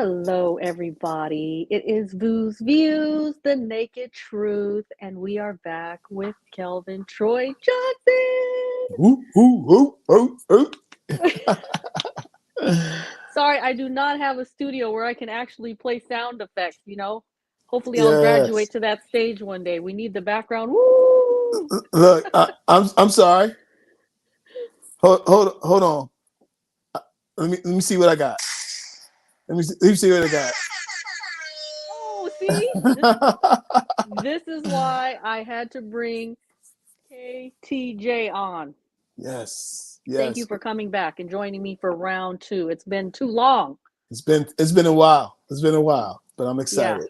Hello, everybody. It is Vu's Views, the naked truth, and we are back with Kelvin Troy Johnson. Ooh, ooh, ooh, ooh, ooh. Sorry, I do not have a studio where I can actually play sound effects. Hopefully, I'll Yes. graduate to that stage one day. We need the background. Woo! Look, I'm sorry. Hold on. Let me see what I got. Let me see what I Oh, see? got. This is why I had to bring KTJ on. Yes, Thank you yes. for coming back and joining me for round two. It's been too long. It's been a while. It's been a while, but I'm Yeah, excited.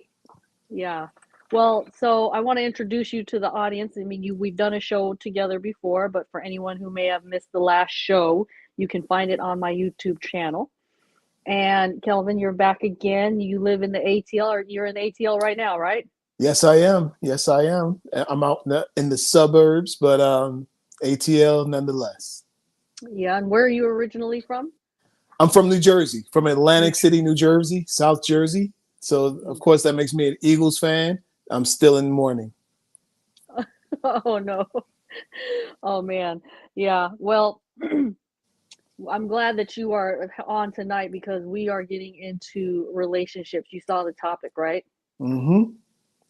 yeah. Well, so I want to introduce you to the audience. I mean, we've done a show together before, but for anyone who may have missed the last show, you can find it on my YouTube channel. And Kelvin, you're back again. You live in the ATL, or you're in the ATL right now, right? Yes, I am. Yes, I am. I'm out in the suburbs, but ATL nonetheless. Yeah. And where are you originally from? I'm from New Jersey, from New. Atlantic City, New Jersey, South Jersey. So of course that makes me an Eagles fan. I'm still in mourning. Oh no. Oh man. Yeah. Well, I'm glad that you are on tonight because we are getting into relationships. You saw the topic, right? Mm-hmm.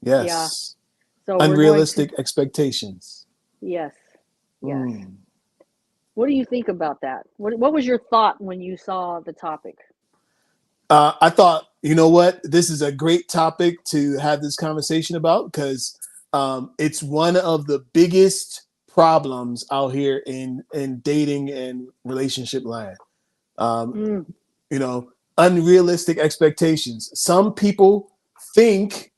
Yeah. Yes. So we're going to, Unrealistic expectations. yes, yes. Mm. What do you think about that? What was your thought when you saw the topic? I thought, you know what, this is a great topic to have this conversation about because it's one of the biggest problems out here in dating and relationship land. Um, Mm, you know, unrealistic expectations. Some people think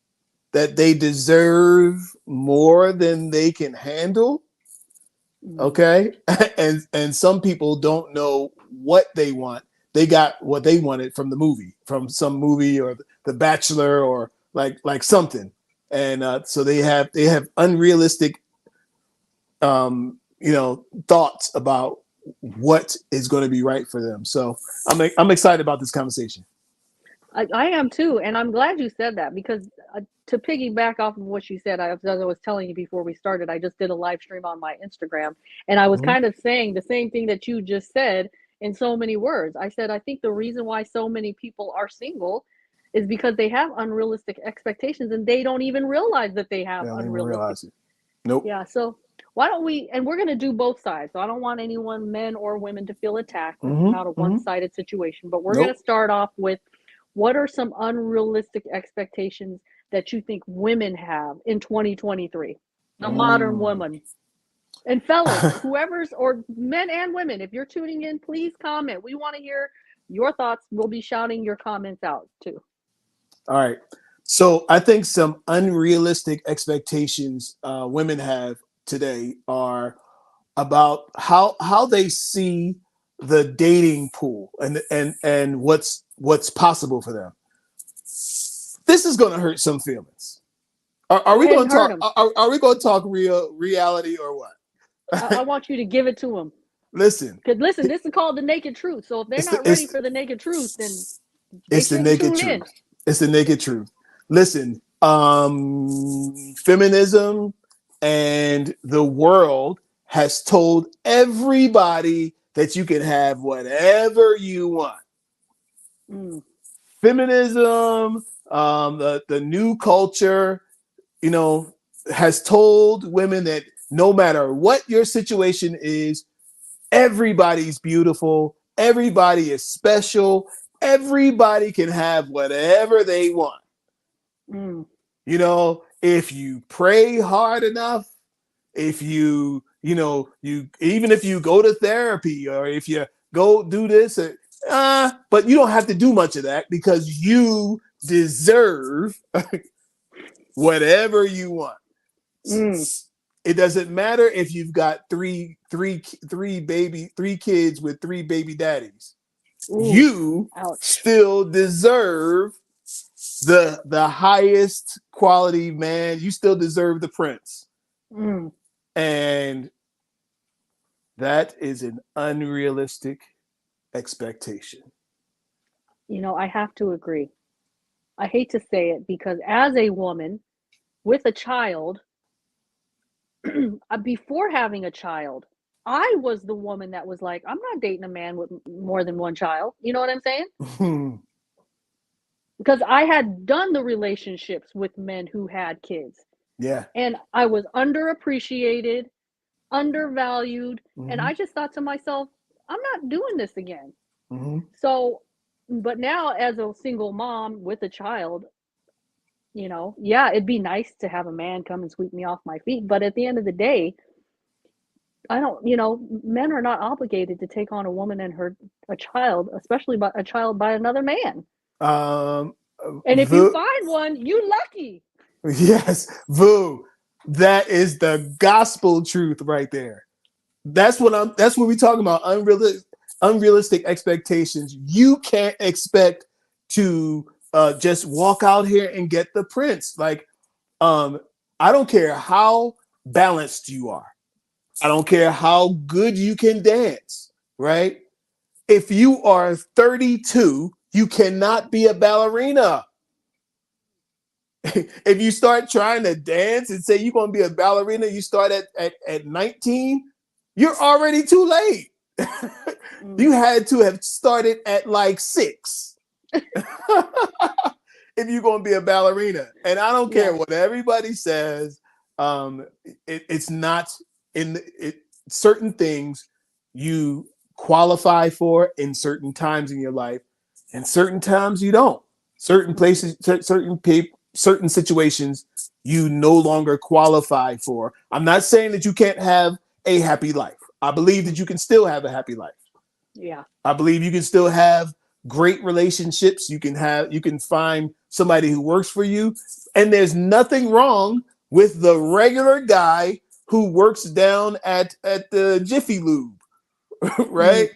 that they deserve more than they can handle. mm, Okay. And some people don't know what they want. They got what they wanted from the movie, from some movie or The Bachelor or like something. And so they have unrealistic thoughts about what is going to be right for them. So I'm excited about this conversation. I am too, and I'm glad you said that because to piggyback off of what you said, as I was telling you before we started, I just did a live stream on my Instagram, and I was Mhm. kind of saying the same thing that you just said in so many words. I said I think the reason why so many people are single is because they have unrealistic expectations and they don't even realize that they They have don't even unrealistic. realize it. Nope. Yeah, so why don't we, and we're going to do both sides. So I don't want anyone, men or women, to feel attacked. This is Hmm. not a Hmm. one-sided situation, but we're going to Nope. start off with what are some unrealistic expectations that you think women have in 2023? The modern Mm. woman. And fellas, whoever's, or men and women, if you're tuning in, please comment. We want to hear your thoughts. We'll be shouting your comments out too. All right. So I think some unrealistic expectations women have today are about how they see the dating pool and what's possible for them. This is going to hurt some feelings. Are Go we ahead going and to hurt talk? them. Are we going to talk reality or what? I want you to give it to them. Listen, Because listen, this is called the naked truth. So if they're it's the not ready it's for the naked truth, then they it's the shouldn't naked tune in. truth. It's the naked truth. Listen, feminism and the world has told everybody that you can have whatever you want. Mm, Feminism, the new culture, you know, has told women that no matter what your situation is, everybody's beautiful, everybody is special, everybody can have whatever they want. mm, If you pray hard enough, if you even if you go to therapy or if you go do this, but you don't have to do much of that because you deserve whatever you want. mm. It doesn't matter if you've got three kids with three baby daddies. Ooh, You ouch. still deserve the highest quality man. You still deserve the prince. Mm. And that is an unrealistic expectation. I have to agree. I hate to say it because as a woman with a child, before having a child, I was the woman that was like, I'm not dating a man with more than one child. You know what I'm saying? Because I had done the relationships with men who had kids Yeah. and I was underappreciated, undervalued, and Hmm. I just thought to myself, I'm not doing this again. Hmm. So, but now as a single mom with a child, yeah, it'd be nice to have a man come and sweep me off my feet, but at the end of the day, I don't, men are not obligated to take on a woman and a child, especially by a child by another man. Um, And if you Vu, find one, you lucky. yes, Vu, that is the gospel truth right there. That's what we talking about. Unrealistic expectations. You can't expect to just walk out here and get the prince. Like, I don't care how balanced you are. I don't care how good you can dance, right? If you are 32, you cannot be a ballerina. If you start trying to dance and say you're going to be a ballerina, you start at 19, you're already too late. Mm. You had to have started at like 6 if you're going to be a ballerina. And I don't care Yeah. what everybody says. It's not certain things you qualify for in certain times in your life, and certain times you don't. Certain Mm. places, certain situations you no longer qualify for. I'm not saying that you can't have a happy life. I believe that Mm. you can still have a happy life. Yeah. I believe you can still have great relationships. You can find somebody who works for you. And there's nothing wrong with the regular guy who works down at the Jiffy Lube, Mm. right?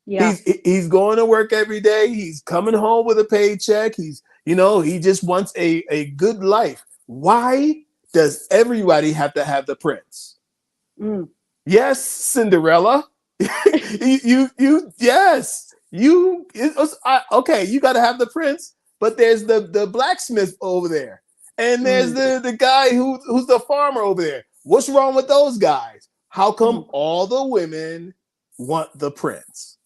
Yeah. He's going to work every day. He's coming home with a paycheck. He just wants a good life. Why does everybody have to have the prince? Mm. Yes, Cinderella. Yes. Okay, you got to have the prince, but there's the blacksmith over there, and there's Mm. the guy who's the farmer over there. What's wrong with those guys? How come Mm. all the women want the prince?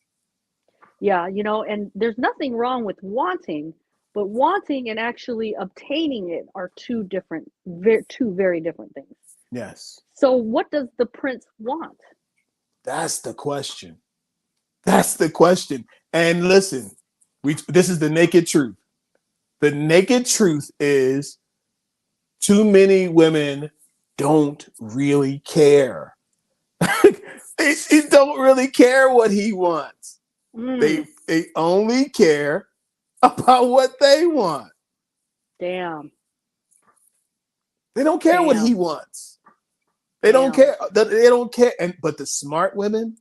Yeah, and there's nothing wrong with wanting, but wanting and actually obtaining it are two very different things. Yes, So, what does the prince want? that's the question. That's the question. And listen, this is the naked truth. The naked truth is too many women don't really care. They don't really care what he wants. Mm. They only care about what they want. Damn. They don't care what he Damn. wants. They don't Damn. care. They don't care. But the smart women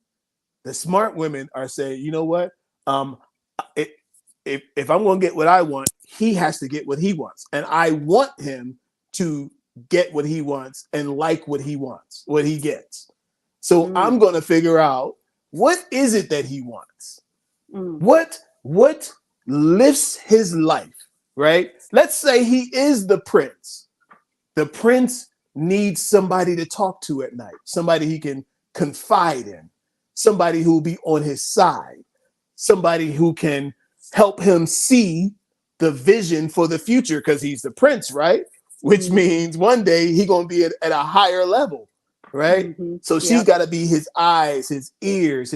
are saying, you know what? Um, it, if I'm going to get what I want, he has to get what he wants, and I want him to get what he wants and like what he wants, what he gets. So Mm. I'm going to figure out what is it that he wants. Mm. What lifts his life, right? Let's say he is the prince. The prince needs somebody to talk to at night, somebody he can confide in, somebody who will be on his side, somebody who can help him see the vision for the future because he's the prince, right? Which Mm. means one day he's going to be at a higher level, right? Mm-hmm. So she's Yep. got to be his eyes, his ears,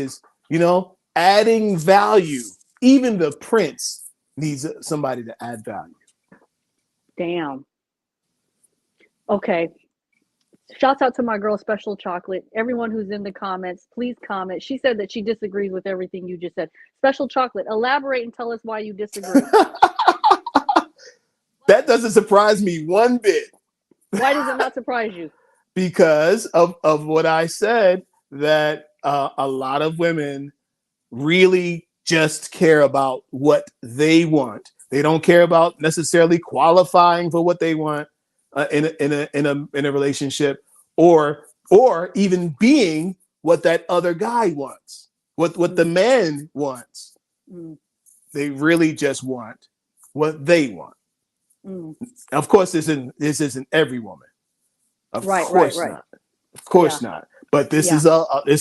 adding value. Even the prince needs somebody to add value. Damn. Okay. Shouts out to my girl, Special Chocolate. Everyone who's in the comments, please comment. She said that she disagrees with everything you just said. Special Chocolate, elaborate and tell us why you disagree. That doesn't surprise me one bit Why does it not surprise you? because of what I said, that a lot of women really just care about what they want. They don't care about necessarily qualifying for what they want in a relationship, or even being what that other guy wants, what the Mm. man wants. Mm. they really just want what they want. Mm. Of course, this isn't every woman. Of Right, right, course right. not. Of course Yeah, not. But this yeah.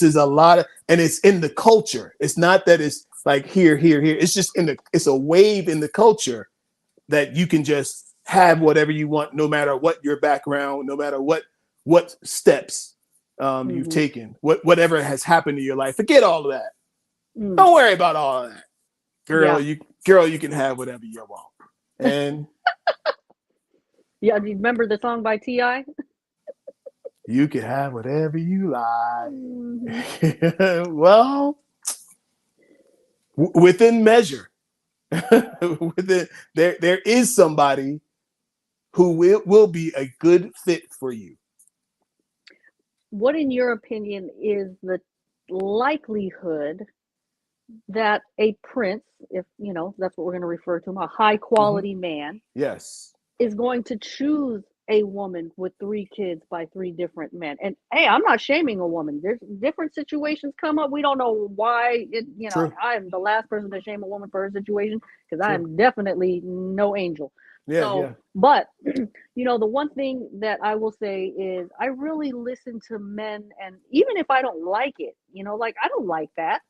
is a lot of, and it's in the culture. It's not that it's like here, here, here. It's just it's a wave in the culture that you can just have whatever you want, no matter what your background, no matter what steps you've Mm-hmm. taken, whatever has happened in your life. Forget all of that. Mm. Don't worry about all of that, girl. Yeah. You can have whatever you want, and Yeah. Do you remember the song by Ti? you can have whatever you like. Mm-hmm. Well, within measure. Within there is somebody who will be a good fit for you. What, in your opinion, is the likelihood that a prince, if you know that's what we're going to refer to him, a high Mhm. quality man, Yes. is going to choose a woman with 3 kids by 3 different men? And hey, I'm not shaming a woman. There's different situations come up. We don't know why it, and True. I am the last person to shame a woman for her situation because I True. am definitely no angel. Yeah. So, Yeah. but the one thing that I will say is I really listen to men, and even if I don't like it, like I don't like that,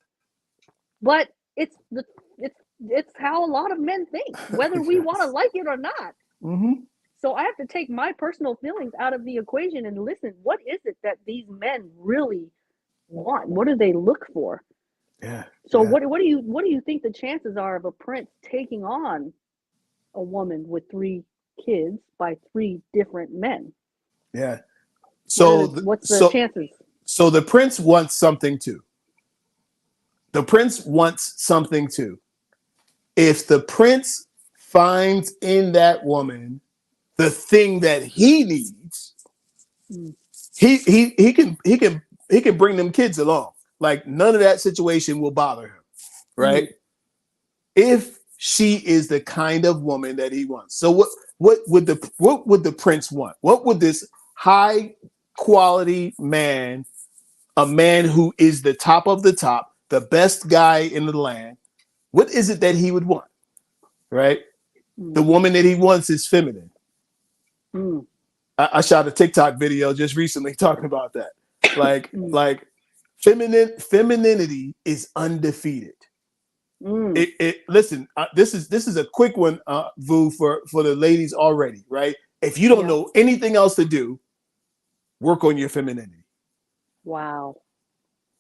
but it's the it's how a lot of men think, whether we want to Yes. like it or not. Mm-hmm. So I have to take my personal feelings out of the equation and listen, what is it that these men really want? What do they look for? Yeah. So Yeah. what do you think the chances are of a prince taking on a woman with 3 kids by 3 different men? Yeah. What are So the what's the so chances? so the prince wants something too. The prince wants something too. If the prince finds in that woman the thing that he needs, Mm, he can bring them kids along. Like none of that situation will bother him, right? mm, If she is the kind of woman that he wants. So what would the prince want? What would this high quality man, a man who is the top of the top, the best guy in the land, what is it that he would want? Right? The mm, woman that he wants is feminine. mm, I shot a TikTok video just recently talking about that. Like, mm, like femininity is undefeated. mm. It listen, this is a quick one, Vu, for the ladies already, right? If you don't Yeah. know anything else to do, work on your femininity. Wow.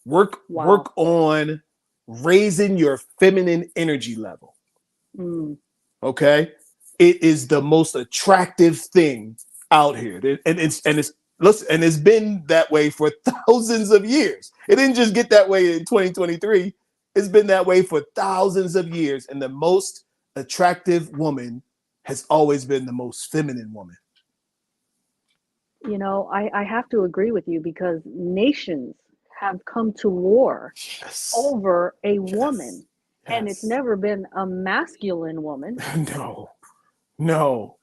Work Wow. on raising your feminine energy level. Mm. Okay, it is the most attractive thing out here, and it's listen, and it's been that way for thousands of years. It didn't just get that way in 2023. It's been that way for thousands of years, and the most attractive woman has always been the most feminine woman. I have to agree with you because nations have come to war Yes, over a yes, woman, and it's yes. never been a masculine woman. No, no.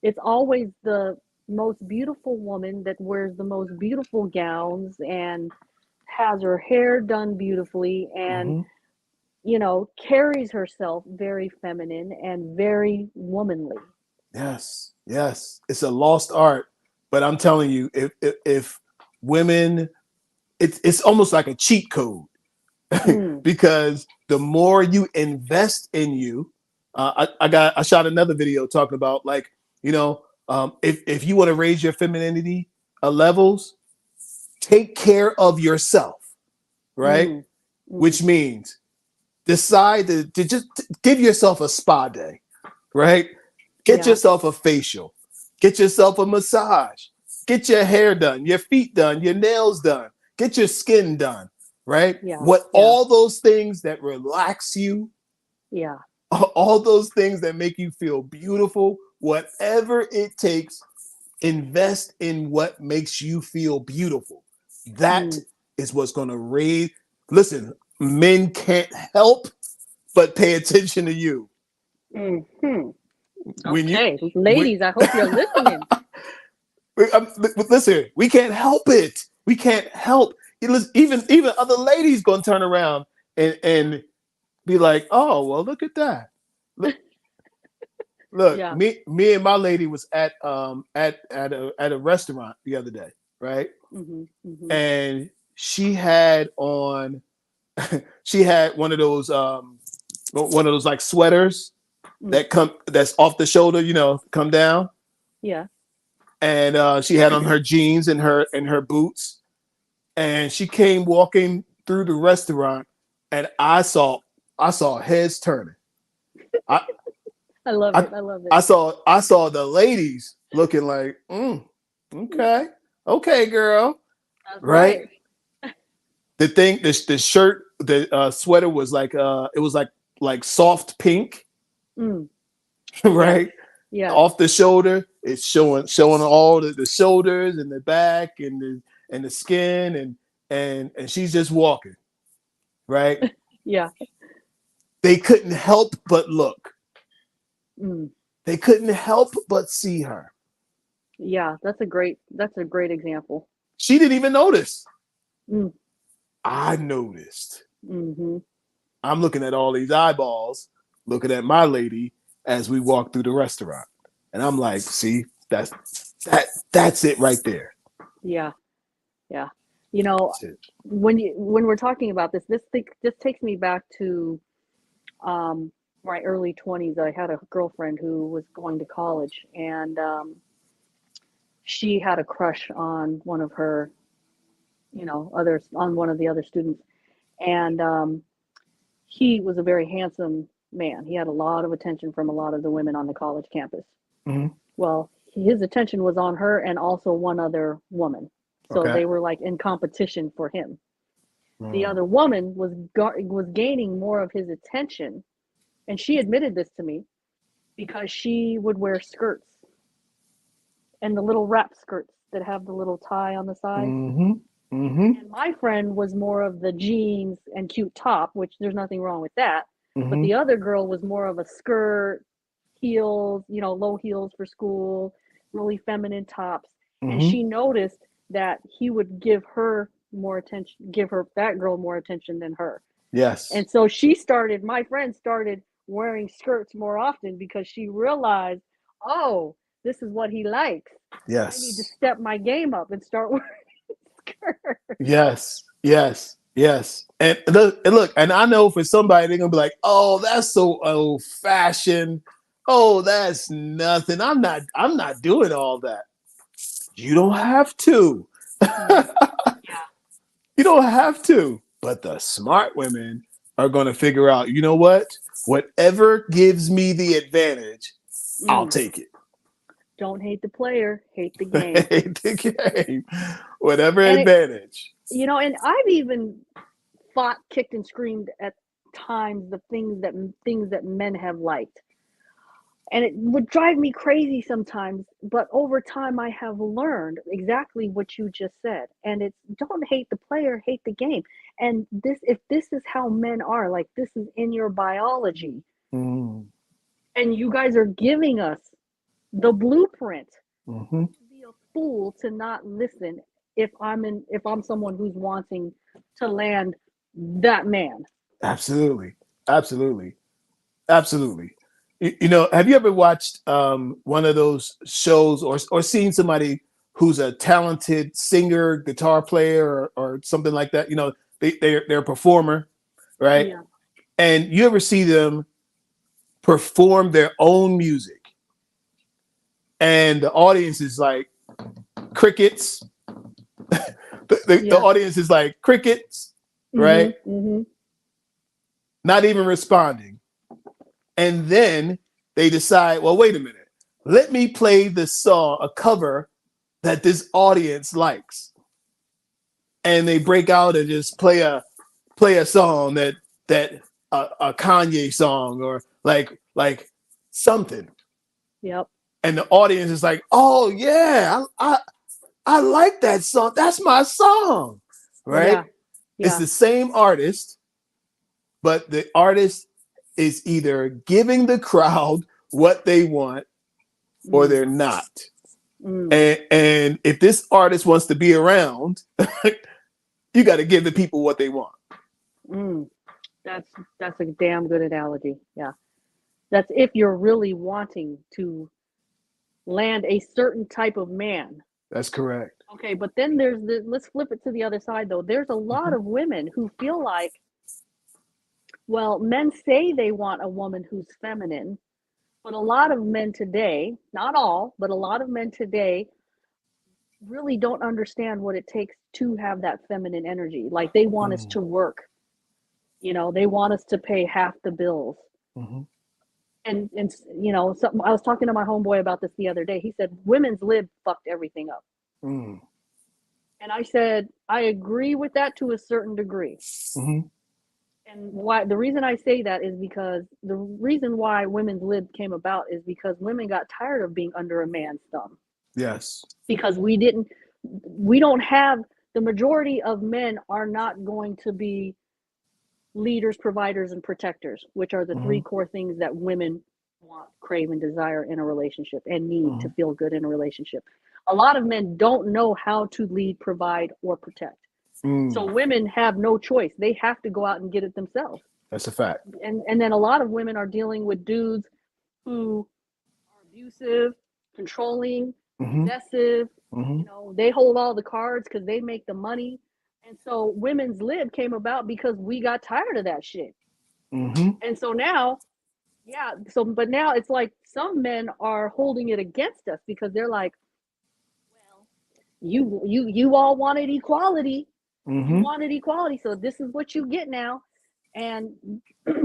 It's always the most beautiful woman that wears the most beautiful gowns and has her hair done beautifully and, Mm-hmm. carries herself very feminine and very womanly. Yes, yes. It's a lost art, but I'm telling you, if women, it's almost like a cheat code Mm, because the more you invest in you, I shot another video talking about like if you want to raise your femininity levels, take care of yourself, right? mm, mm. Which means decide to just give yourself a spa day, right? Get Yeah, yourself a facial, get yourself a massage, get your hair done, your feet done, your nails done, get your skin done, right? yeah, What yeah, all those things that relax you, yeah. all those things that make you feel beautiful, whatever it takes, invest in what makes you feel beautiful. That Mm, is what's going to raise. Listen, men can't help but pay attention to you. hmm. When you Okay, when, ladies, I hope you're listening. listen, we can't help it. We can't help. Even other ladies gonna turn around and be like, oh well, look at that. Look, Yeah. me and my lady was at a restaurant the other day, right? Mhm. Mhm. And she had on she had one of those like sweaters Mm. that's off the shoulder, come down. Yeah. And she had on her jeans and her boots. And she came walking through the restaurant, and I saw heads turning. I I love I it. I love it. I saw the ladies looking like, okay, okay, girl, That's right? right. The shirt, the sweater was like it was like soft pink, Mm. Yes. right? Yes. Off the shoulder, it's showing all the shoulders and the back and the skin and she's just walking, right? Yeah. They couldn't help but look. Mm. They couldn't help but see her. Yeah. That's a great example. She didn't even notice. Mm. I noticed. Mhm. I'm looking at all these eyeballs, looking at my lady as we walk through the restaurant. And I'm like, see, that's it right there. Yeah. Yeah. You know, That's it. when we're talking about this takes me back to um my early 20s. I had a girlfriend who was going to college, and she had a crush on one of her, others, on one of the other students. And he was a very handsome man. He had a lot of attention from a lot of the women on the college campus. Mm-hmm. Well, his attention was on her and also one other woman. So Okay. they were like in competition for him. The Mm. other woman was gaining more of his attention, and she admitted this to me, because she would wear skirts, and the little wrap skirts that have the little tie on the side. Mm-hmm. Mm-hmm. And my friend was more of the jeans and cute top, which there's nothing wrong with that. But Mm-hmm. the other girl was more of a skirt, heels, low heels for school, really feminine tops. And Mm-hmm. she noticed that he would give her, that girl, more attention than her. Yes. And so my friend started wearing skirts more often, because she realized, oh, this is what he likes. I need to Yes. step my game up and start wearing skirts. Yes. Yes. Yes. And look, and I know for somebody they're gonna be like, oh, that's so old fashioned. Oh, that's nothing. I'm not doing all that. You don't have to. Yeah. Yeah. You don't have to. But the smart women are gonna figure out, you know what? Whatever gives me the advantage, I'll Mm. take it. Don't hate the player, hate the game. Hate the game. Whatever And advantage. and I've even fought, kicked, and screamed at times the things that men have liked. And it would drive me crazy sometimes, but over time I have learned exactly what you just said. And it's, don't hate the player, hate the game. And if this is how men are, like, this is in your biology, Mm. and you guys are giving us the blueprint, Mm-hmm. be a fool to not listen, if I'm someone who's wanting to land that man. Absolutely. Absolutely. Absolutely. Have you ever watched one of those shows or seen somebody who's a talented singer, guitar player, or something like that? They're a performer, right? Yeah. And you ever see them perform their own music, and the audience is like crickets. The Yeah. audience is like crickets, right? Mhm. Mhm. Not even responding. And then they decide, well, wait a minute, let me play this song, a cover that this audience likes. And they break out and just play a song that a Kanye song, or like something. Yep. And the audience is like, oh yeah, I like that song. That's my song. Right? Yeah. It's Yeah. the same artist, but the artist is either giving the crowd what they want or Mm. they're not. Mm. And if this artist wants to be around, you got to give the people what they want. Mm. That's a damn good analogy. Yeah. That's if you're really wanting to land a certain type of man. That's correct. Okay, but then let's flip it to the other side though. There's a lot Mhm. of women who feel like, well, men say they want a woman who's feminine, but a lot of men today, not all, but a lot of men today really don't understand what it takes to have that feminine energy. Like they want us Mm. to work, they want us to pay half the bills. Mhm. And something I was talking to my homeboy about this the other day. He said women's lib fucked everything up. Mm. And I said, I agree with that to a certain degree. Mhm. And why the reason I say that is because the reason why women's lib came about is because women got tired of being under a man's thumb. Yes. Because we don't have the majority of men are not going to be leaders, providers, and protectors, which are the three Mhm. core things that women want, crave, and desire in a relationship and need to Mhm. feel good in a relationship. A lot of men don't know how to lead, provide, or protect. So Mm. women have no choice. They have to go out and get it themselves. That's a fact. And then a lot of women are dealing with dudes who are abusive, controlling, Mhm. possessive. Mhm. They hold all the cards because they make the money. And so women's lib came about because we got tired of that shit. Mhm. And so now, yeah, but now it's like some men are holding it against us because they're like, well, you all wanted equality. You Mhm. wanted equality, so this is what you get now. And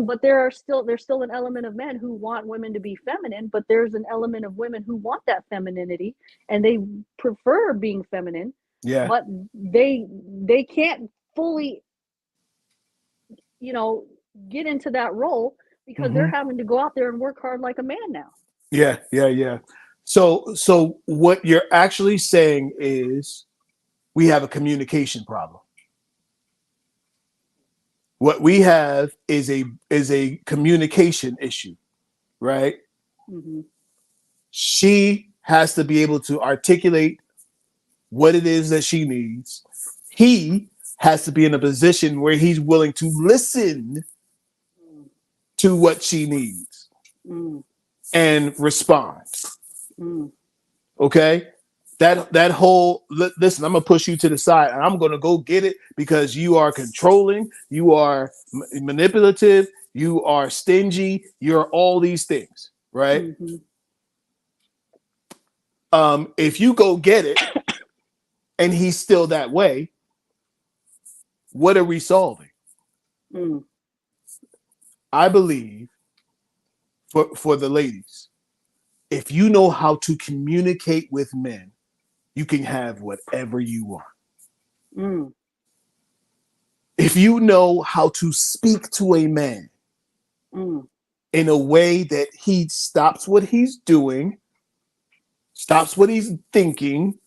but there's still an element of men who want women to be feminine, but there's an element of women who want that femininity and they prefer being feminine, Yeah. but they can't fully, you know, get into that role because they're Mhm. having to go out there and work hard like a man now. Yeah. Yeah. Yeah. So what you're actually saying is we have a communication problem. What we have is a communication issue, right? Mm-hmm. She has to be able to articulate what it is that she needs. He has to be in a position where he's willing to listen to what she needs Mm, and respond. mm, Okay? That whole listen, I'm gonna push you to the side and I'm gonna go get it because you are controlling, you are manipulative, you are stingy, you're all these things, right? mm-hmm. If you go get it and he's still that way, what are we solving? Mm, I believe for the ladies, if you know how to communicate with men, you can have whatever you want. mm, If you know how to speak to a man mm, in a way that he stops what he's doing, stops what he's thinking,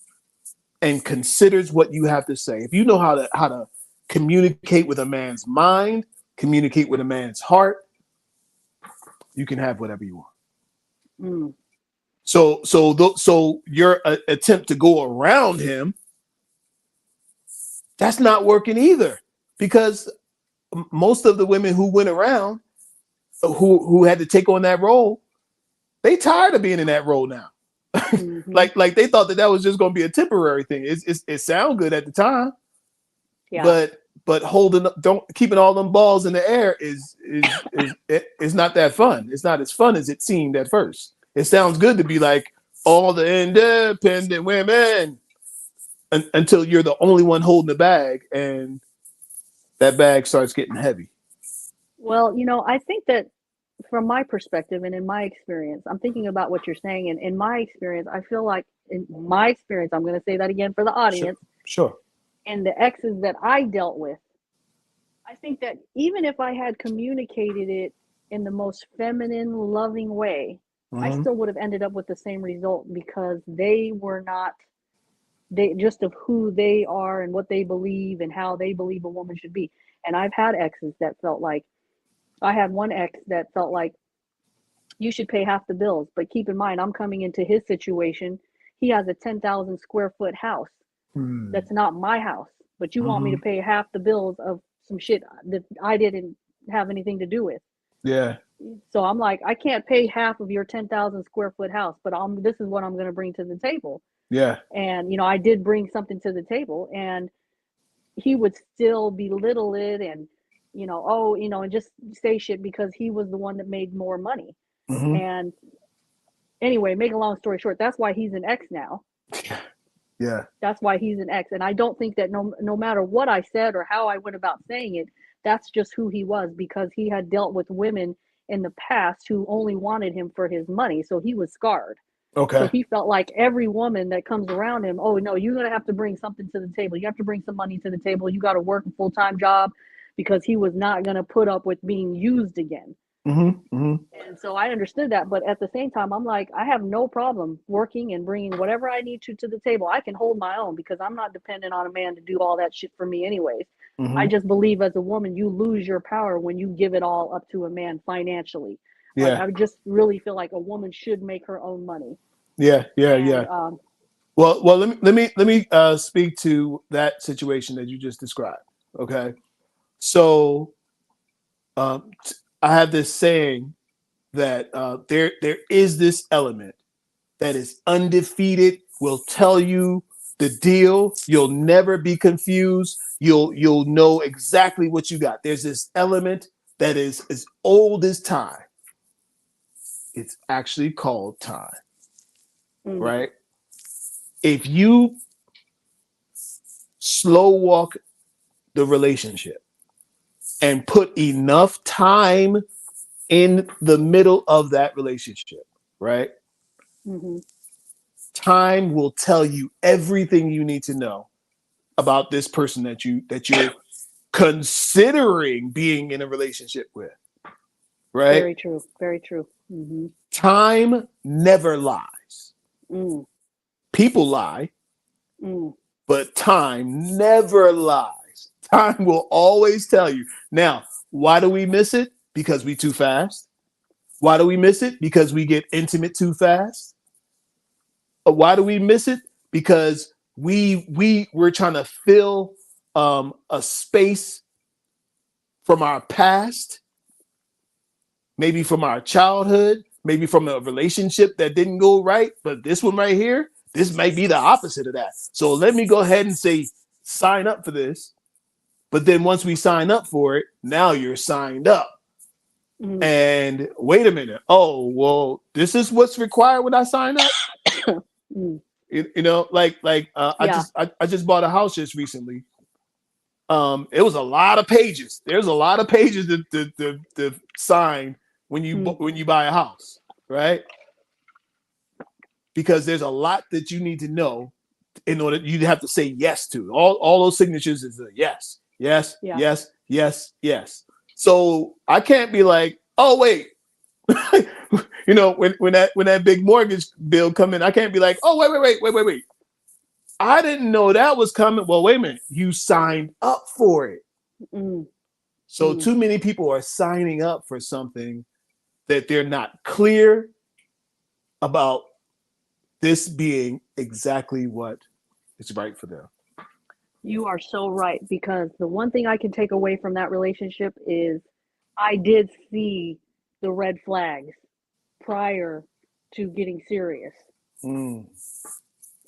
and considers what you have to say. If you know how to communicate with a man's mind, communicate with a man's heart, you can have whatever you want. mm, So your attempt to go around him, that's not working either, because most of the women who went around, who had to take on that role, they tired of being in that role now. mm-hmm. like they thought that was just going to be a temporary thing. It sounded good at the time, Yeah. but holding don't keeping all them balls in the air is not that fun. It's not as fun as it seemed at first. It sounds good to be like all the independent women until you're the only one holding the bag and that bag starts getting heavy. Well, I think that from my perspective and in my experience, I'm thinking about what you're saying. And in my experience, I feel like in my experience, I'm going to say that again for the Sure, audience sure. and the exes that I dealt with. I think that even if I had communicated it in the most feminine, loving way, I Mm-hmm. still would have ended up with the same result because they were not, they just of who they are and what they believe and how they believe a woman should be. And I've had exes that felt like, I had one ex that felt like you should pay half the bills. But keep in mind, I'm coming into his situation. He has a 10,000 square foot house Mm-hmm. that's not my house, but you want me to pay half the bills of some shit that I didn't. have anything to do with. Yeah. So I'm like, I can't pay half of your 10,000 square foot house, but this is what I'm going to bring to the table. Yeah. And, I did bring something to the table, and he would still belittle it and, and just say shit because he was the one that made more money. Mm-hmm. And anyway, make a long story short, that's why he's an ex now. Yeah. That's why he's an ex. And I don't think that no matter what I said or how I went about saying it, that's just who he was, because he had dealt with women in the past who only wanted him for his money. So he was scarred. So Okay. he felt like every woman that comes around him, oh no, you're going to have to bring something to the table. You have to bring some money to the table. You got to work a full-time job, because he was not going to put up with being used again. Mm-hmm. Mm-hmm. And so I understood that. But at the same time, I'm like, I have no problem working and bringing whatever I need to the table. I can hold my own, because I'm not dependent on a man to do all that shit for me anyways. I Mm-hmm. just believe as a woman, you lose your power when you give it all up to a man financially. Like, Yeah. I just really feel like a woman should make her own money. Yeah. Yeah. And Yeah. Well, let me speak to that situation that you just described. Okay. So I have this saying that there is this element that is undefeated, will tell you the deal. You'll never be confused. You'll know exactly what you got. There's this element that is as old as time. It's actually called time, right? If you slow walk the relationship and put enough time in the middle of that relationship, right? mm-hmm. Time will tell you everything you need to know about this person that you're considering being in a relationship with, right? Very true. Very true. Mm-hmm. Time never lies. Mm. People lie, Mm. but time never lies. Time will always tell you. Now, why do we miss it? Because we too fast. Why do we miss it? Because we get intimate too fast. Why do we miss it? Because we're trying to fill a space from our past, maybe from our childhood, maybe from a relationship that didn't go right. But this one right here, this might be the opposite of that. So let me go ahead and say, sign up for this. But then once we sign up for it, now you're signed up. Mm. And wait a minute. Oh, well, this is what's required when I sign up. Mm. Like Yeah. I just bought a house just recently. It was a lot of pages. There's a lot of pages to sign when you buy a house, right? Because there's a lot that you need to know in order. You have to say yes to all those signatures. Is a yes, yes, Yeah. yes, yes, yes. So I can't be like, oh wait, when that big mortgage bill come in, I can't be like, oh wait. I didn't know that was coming. Well, wait a minute. You signed up for it. Mm. So too many people are signing up for something that they're not clear about this being exactly what is right for them. You are so right, because the one thing I can take away from that relationship is I did see the red flags prior to getting serious. Mm.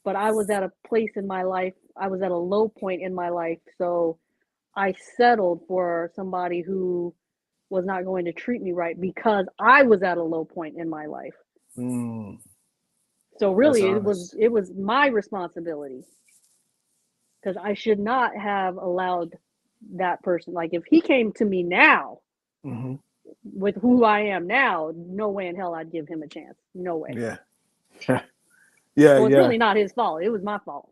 But I was at a place in my life, I was at a low point in my life, so I settled for somebody who was not going to treat me right because I was at a low point in my life. Mm. So That's really honest. it was my responsibility, because I should not have allowed that person. Like, if he came to me now Mm-hmm. with who I am now, no way in hell I'd give him a chance. No way. Yeah. Yeah, So it's yeah, really not his fault. It was my fault.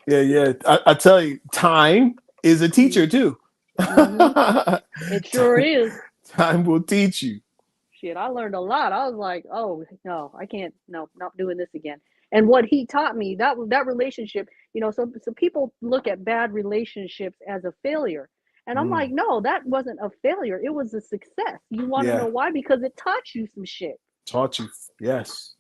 yeah. I tell you, time is a teacher too. Mm-hmm. It sure time, is. time will teach you. Shit, I learned a lot. I was like, oh no, I can't. No, not doing this again. And what he taught me, that relationship, so people look at bad relationships as a failure. And I'm like, Mm. no, that wasn't a failure. It was a success. You want to Yeah, know why? Because it taught you some shit. taught you. Yes,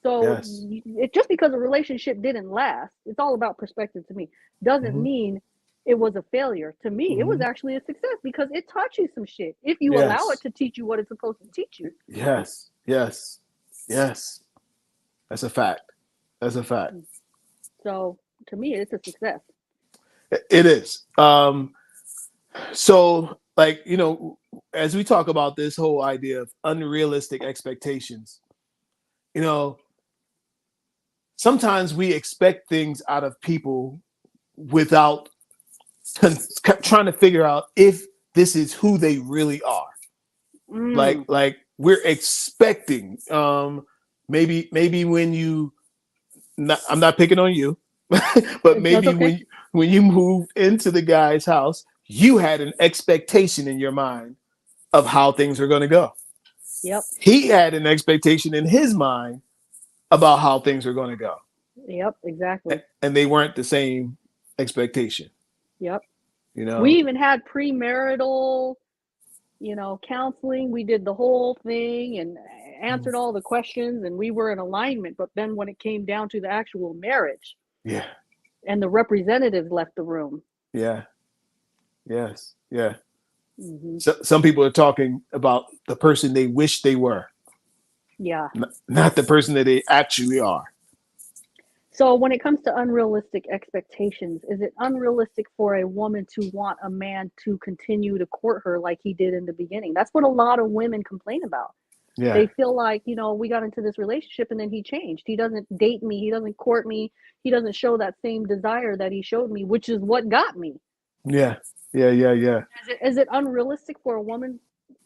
So yes. it just because a relationship didn't last, it's all about perspective to me. Doesn't Mm-hmm. mean it was a failure. To me, it was actually a success because it taught you some shit. If you allow it Yes. to teach you what it's supposed to teach you. Yes. Yes. Yes. That's a fact. That's a fact. So to me, it's a success. It is. So, like, you know, as we talk about this whole idea of unrealistic expectations, you know, sometimes we expect things out of people without trying to figure out if this is who they really are. Like we're expecting, maybe when you, I'm not picking on you, but That's maybe okay. when you moved into the guy's house, you had an expectation in your mind of how things are going to go. Yep. He had an expectation in his mind about how things are going to go. Yep. Exactly. And they weren't the same expectation. Yep. You know, We even had premarital, counseling. We did the whole thing and answered all the questions, and we were in alignment. But then when it came down to the actual marriage, yeah, and the representatives left the room. Yeah. Yes. Yeah. Mm-hmm. So, some people are talking about the person they wish they were. Yeah. Not the person that they actually are. So when it comes to unrealistic expectations, is it unrealistic for a woman to want a man to continue to court her like he did in the beginning? That's what a lot of women complain about. Yeah. They feel like, we got into this relationship and then he changed. He doesn't date me. He doesn't court me. He doesn't show that same desire that he showed me, which is what got me. Yeah. Yeah. Yeah. Yeah. Is it unrealistic for a woman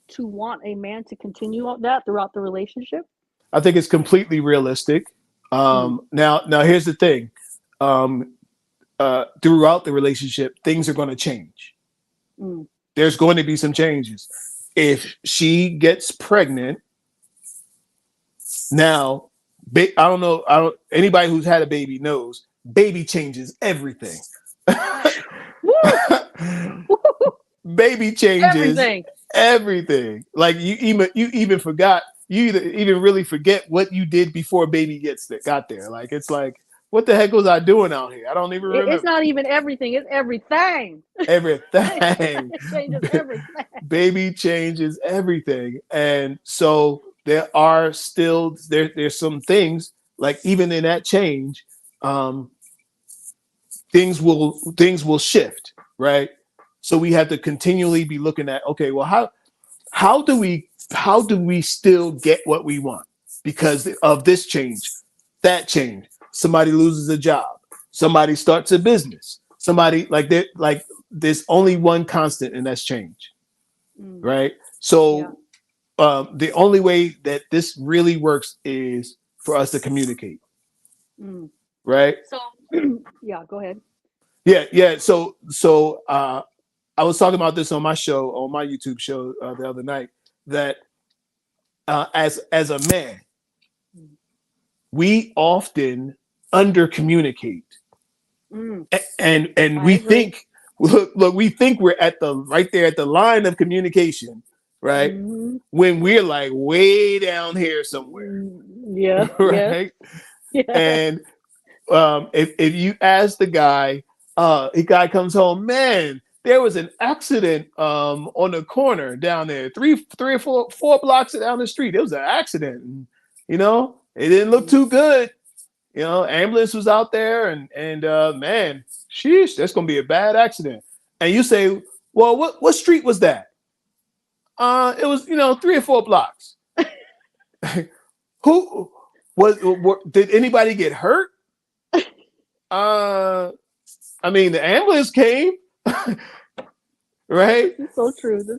to want a man to continue that throughout the relationship? I think it's completely realistic. Now here's the thing. Throughout the relationship, things are going to change. There's going to be some changes. If she gets pregnant, now, I don't know. Anybody who's had a baby knows baby changes everything. Baby changes everything. Like you even forgot. You even really forget what you did before baby got there. Like it's like, what the heck was I doing out here? I don't even remember. It's not even everything. It's everything. Everything. It changes everything. Baby changes everything, and so there are still there's some things, like even in that change, things will shift, right? So we have to continually be looking at, okay, well, how do we still get what we want because of this change, that change? Somebody loses a job, somebody starts a business, somebody there's only one constant, and that's change, right? So the only way that this really works is for us to communicate, right? So yeah, go ahead. Yeah. So I was talking about this on my YouTube show the other night, that as a man, we often under communicate, and we think, look, we think we're right there at the line of communication, right? When we're like way down here somewhere. Yeah. Right. Yeah. And if you ask the guy comes home, man, there was an accident on the corner down there, three or four blocks down the street. It was an accident, and it didn't look too good. Ambulance was out there, and man, sheesh, that's gonna be a bad accident. And you say, well, what street was that? It was 3 or 4 blocks. Who did anybody get hurt? I mean, the ambulance came, right? It's so true.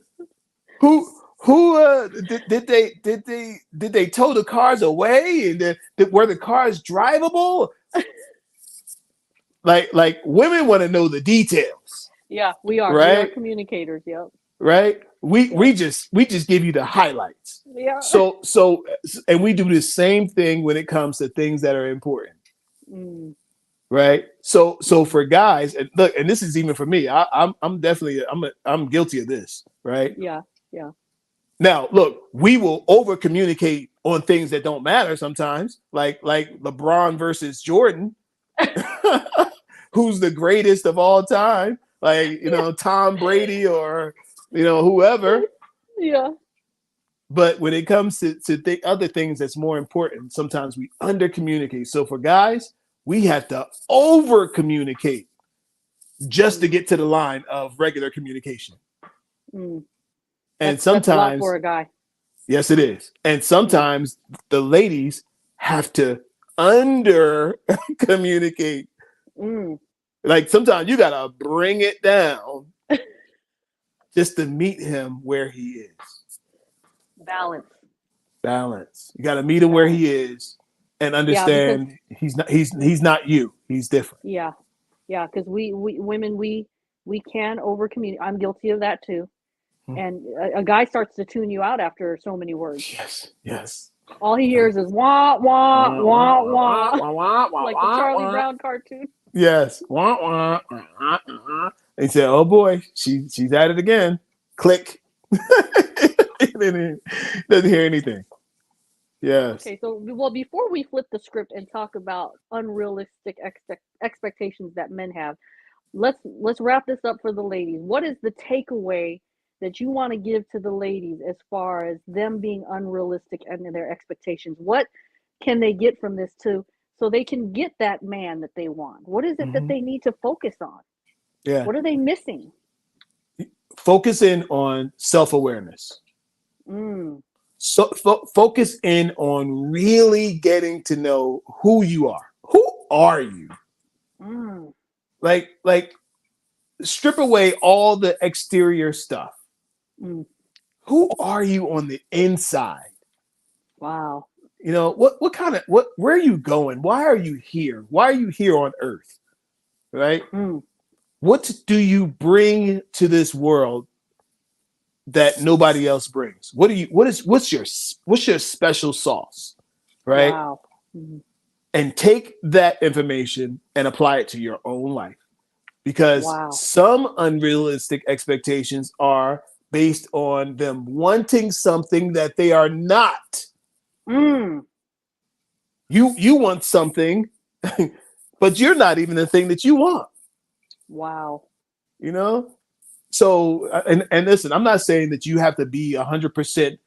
Who did they tow the cars away, and were the cars drivable? Like women want to know the details. Yeah, we are. Right? We are communicators. Yep. Right. We just give you the highlights. Yeah. So and we do the same thing when it comes to things that are important. Right. So for guys, and look, and this is even for me, I'm definitely I'm guilty of this. Right. Yeah. Now, look, we will over communicate on things that don't matter sometimes, like LeBron versus Jordan, who's the greatest of all time. like, Tom Brady or, whoever. Yeah. But when it comes to other things that's more important, sometimes we under communicate. So for guys, we have to over communicate just to get to the line of regular communication. Mm. And That's a lot sometimes, for a guy. yes, it is. And Mm. sometimes the ladies have to under communicate. Mm. Like sometimes you gotta bring it down just to meet him where he is. Balance. Balance. You gotta meet him where Balance. he is and Yeah, because understand he's not you. He's different. yeah, yeah, because we women we can over communicate. I'm guilty of that too. And a guy starts to tune you out after so many words. Yes, yes. All he hears is wah wah wah wah, like the Charlie Brown cartoon. Yes. Wah, wah, wah, wah, wah. He said, "Oh boy, she's at it again." Click. Doesn't hear anything. Yes. Okay, so well, before we flip the script and talk about unrealistic expectations that men have, let's wrap this up for the ladies. What is the takeaway that you want to give to the ladies as far as them being unrealistic and their expectations? What can they get from this too, so they can get that man that they want? What is it that they need to focus on? Yeah. What are they missing? Focus in on self-awareness. So focus in on really getting to know who you are. Who are you? Like strip away all the exterior stuff. Who are you on the inside? Wow. Where are you going? Why are you here? Why are you here on earth? Right? What do you bring to this world that nobody else brings? What's your special sauce? Right? Wow. And take that information and apply it to your own life. Because some unrealistic expectations are based on them wanting something that they are not. You want something, but you're not even the thing that you want. Wow. So and listen, I'm not saying that you have to be 100%.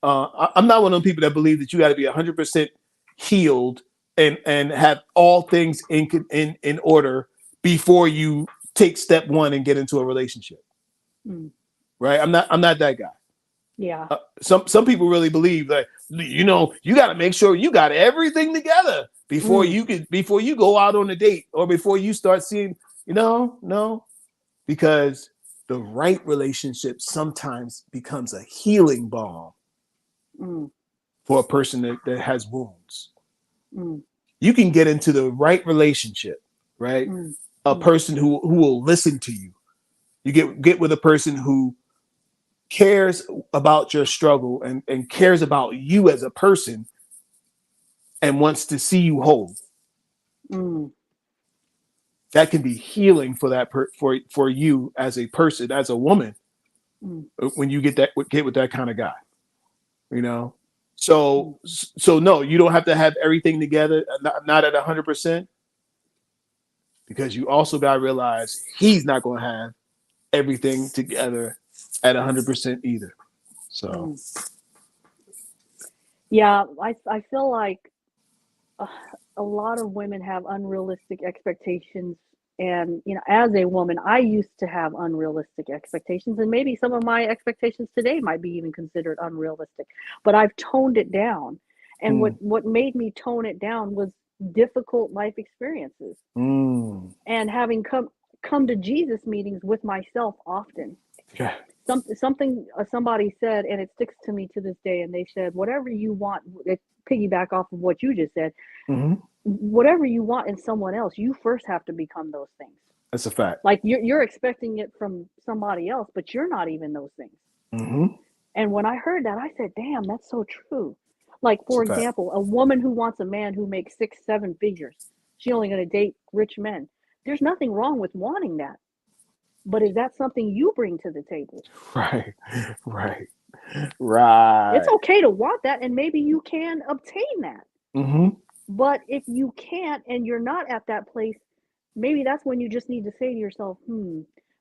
I'm not one of those people that believe that you got to be 100% healed and have all things in order before you take step one and get into a relationship. Right? I'm not that guy. Yeah. Some people really believe that you got to make sure you got everything together before you go out on a date or before you start seeing. No, because the right relationship sometimes becomes a healing balm for a person that has wounds. You can get into the right relationship, right? A person who will listen to you. You get with a person who cares about your struggle and cares about you as a person and wants to see you whole. That can be healing for that for you as a person, as a woman, when you get with that kind of guy. So no, you don't have to have everything together, not at 100%, because you also got to realize he's not going to have everything together at 100% either. So yeah, I feel like a lot of women have unrealistic expectations. And, as a woman, I used to have unrealistic expectations, and maybe some of my expectations today might be even considered unrealistic, but I've toned it down. And what made me tone it down was difficult life experiences and having come to Jesus meetings with myself often. yeah. Something somebody said, and it sticks to me to this day, and they said, whatever you want, it piggyback off of what you just said, whatever you want in someone else, you first have to become those things. That's a fact. Like you're expecting it from somebody else, but you're not even those things. And when I heard that, I said, damn, that's so true. Like, for example, a woman who wants a man who makes 6-7 figures, she's only going to date rich men. There's nothing wrong with wanting that. But is that something you bring to the table? Right. It's okay to want that, and maybe you can obtain that. But if you can't and you're not at that place, maybe that's when you just need to say to yourself,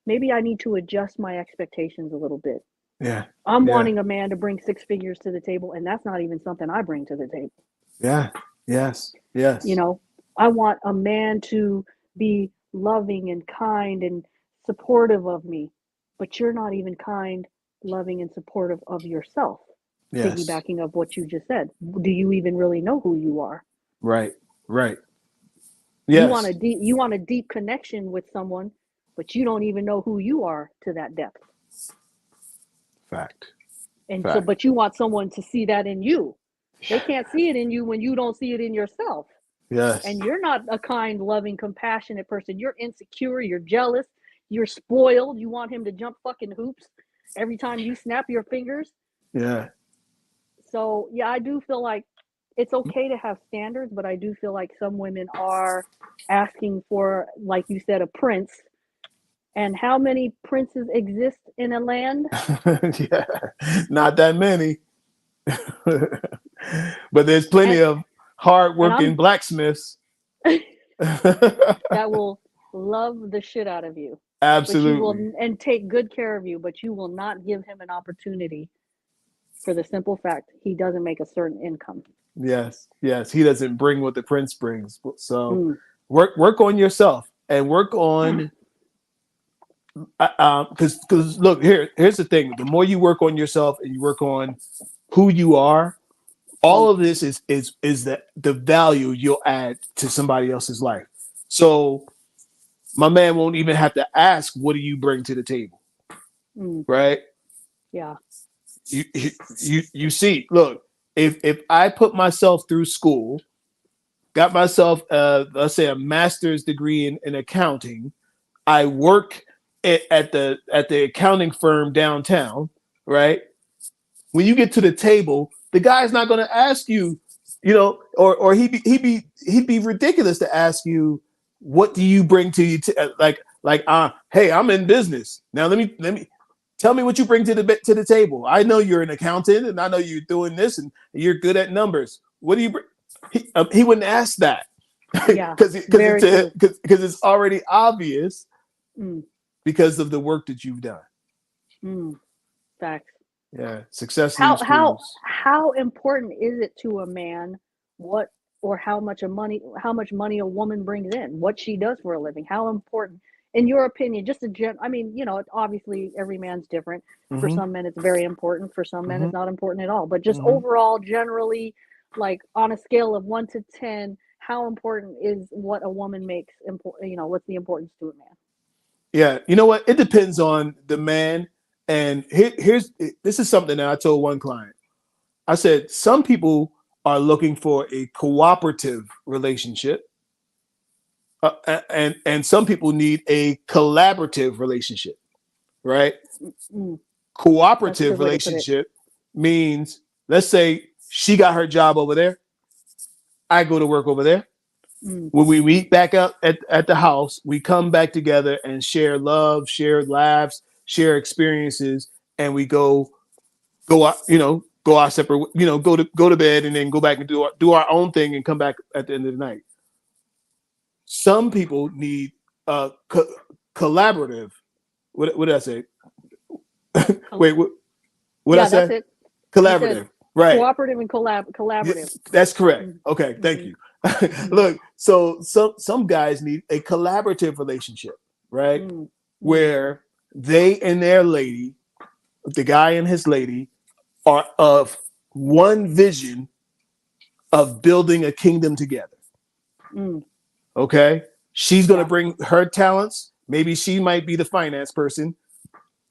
maybe I need to adjust my expectations a little bit. Yeah. I'm Yeah. wanting a man to bring 6 figures to the table, and that's not even something I bring to the table. Yeah. Yes. You Yes. know, I want a man to be loving and kind and supportive of me, but you're not even kind, loving, and supportive of yourself. Yes. Piggybacking of what you just said, do you even really know who you are? Right. Right. You want a Yes. deep connection with someone, but you don't even know who you are to that depth. Fact. And so, Fact. but you want someone to see that in you. They can't see it in you when you don't see it in yourself. Yes. And you're not a kind, loving, compassionate person. You're insecure, you're jealous, you're spoiled. You want him to jump fucking hoops every time you snap your fingers. Yeah. So, yeah, I do feel like it's okay to have standards, but I do feel like some women are asking for, like you said, a prince. And how many princes exist in a land? Yeah. Not that many. But there's plenty And of and hardworking I'm blacksmiths. that will love the shit out of you. But you will, Absolutely. and take good care of you, but you will not give him an opportunity for the simple fact he doesn't make a certain income. Yes. Yes. He doesn't bring what the prince brings. So Mm. work on yourself and work on because look, here's the thing. The more you work on yourself and you work on who you are, Mm. all of this is the value you'll add to somebody else's life. So my man won't even have to ask, what do you bring to the table? Mm. Right? Yeah. You see, look, if I put myself through school, got myself let's say a master's degree in accounting, I work at the accounting firm downtown, right? When you get to the table, the guy's not going to ask you, or he'd be ridiculous to ask you, what do you bring to you? Hey, I'm in business now. Let me tell me what you bring to the table. I know you're an accountant, and I know you're doing this, and you're good at numbers. What do you bring? He wouldn't ask that Yeah. because Very true. it's already obvious Mm. because of the work that you've done. Mm. Facts. Yeah, success How leaves how clues. how important is it to a man what or how much money a woman brings in, what she does for a living? How important, in your opinion, just I mean, obviously every man's different. For Mm-hmm. some men it's very important, for some men Mm-hmm. it's not important at all. But just Mm-hmm. overall, generally, like on a scale of 1 to 10, how important is what a woman makes important, what's the importance to a man? Yeah, you know what? It depends on the man. And here's this is something that I told one client. I said some people are looking for a cooperative relationship, and some people need a collaborative relationship. Right? Mm, that's a Cooperative good way to put it. relationship means, let's say she got her job over there, I go to work over there. Mm, When we meet back up at the house, we come back together and share love, share laughs, share experiences, and we go out, go our separate, go to bed and then go back and do our own thing and come back at the end of the night. Some people need collaborative. What did I say? Wait, what did I yeah, that's say? it. You said Collaborative, right? cooperative and collaborative. That's correct. Mm, Okay, thank mhm, you. mhm, Look, so some guys need a collaborative relationship, right? mm, mm. Where they and their lady, the guy and his lady, are of one vision of building a kingdom together. Mm, Okay, she's gonna yeah. bring her talents. Maybe she might be the finance person.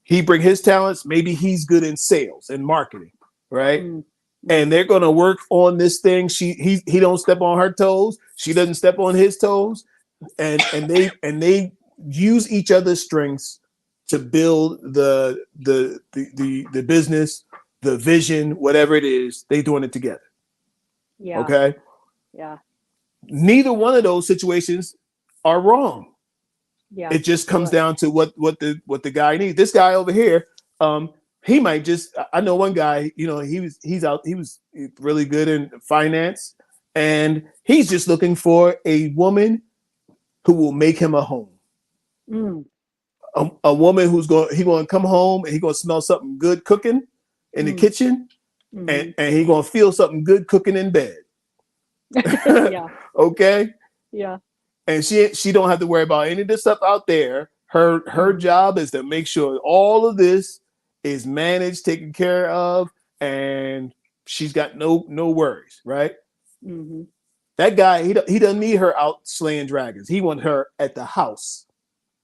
He bring his talents. Maybe he's good in sales and marketing, right? Mm, And mm, they're gonna work on this thing. He don't step on her toes. She doesn't step on his toes, and they use each other's strengths to build the business, the vision, whatever it is. They doing it together. yeah. Okay. Yeah. Neither one of those situations are wrong. Yeah. It just comes Correct. down to what the guy needs. This guy over here, he might just. I know one guy. He was really good in finance, and he's just looking for a woman who will make him a home. Mm, a woman who's going to come home and he going to smell something good cooking in the Mm. kitchen, Mm-hmm. and he going to feel something good cooking in bed. Yeah. Okay, Yeah. and she don't have to worry about any of this stuff out there. Her Mm-hmm. job is to make sure all of this is managed, taken care of, and she's got no worries, right? Mm-hmm. That guy, he doesn't need her out slaying dragons. He want her at the house,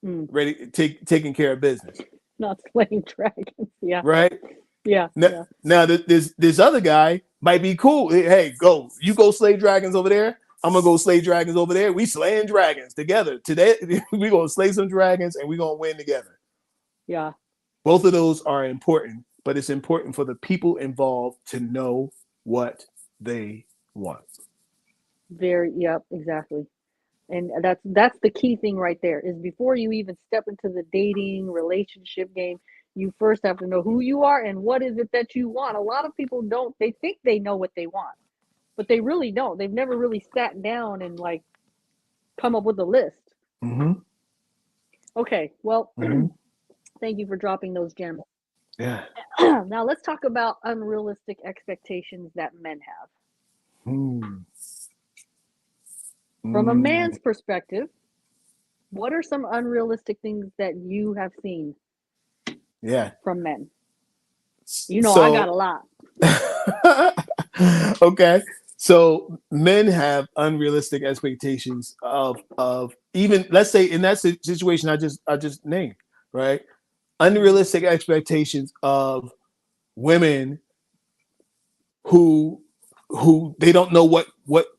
Mm. ready, taking care of business, Not slaying dragons. Yeah. right? Yeah. Now, Yeah. now this other guy might be cool. Hey, you go slay dragons over there. I'm gonna go slay dragons over there. We slaying dragons together today. We gonna slay some dragons and we gonna win together. Yeah. Both of those are important, but it's important for the people involved to know what they want. Very. Yep. Exactly. And that's the key thing right there is before you even step into the dating relationship game, you first have to know who you are and what is it that you want. A lot of people don't, they think they know what they want, but they really don't. They've never really sat down and like come up with a list. Mm-hmm. Okay, well, Mm-hmm. thank you for dropping those gems. Yeah. Now let's talk about unrealistic expectations that men have. Mm. From a Mm. man's perspective, what are some unrealistic things that you have seen Yeah. from men? You know, I got So a lot. okay. So men have unrealistic expectations of even, let's say, in that situation I just named, right? Mm-hmm. Unrealistic expectations of women who they don't know what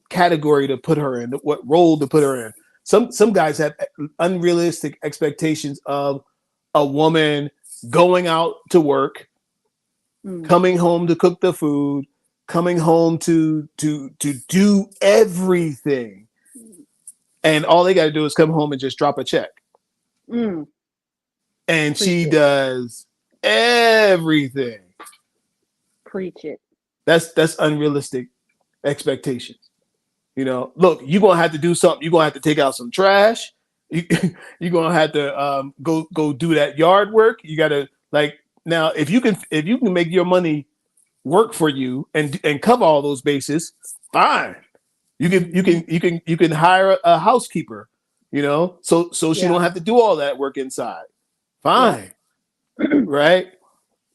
category to put her in, what role to put her in. Some guys have unrealistic expectations of a woman going out to work, Mm. coming home to cook the food, coming home to do everything, and all they got to do is come home and just drop a check, Mm. and Preach she it. does everything. Preach it. That's unrealistic expectations. Look, you're gonna have to do something. You're gonna have to take out some trash. You, you're gonna have to go do that yard work. You gotta, like, now if you can make your money work for you and cover all those bases, fine. You can you Mm-hmm. can you can you can hire a housekeeper, so she Yeah. don't have to do all that work inside. Yeah. Fine, right?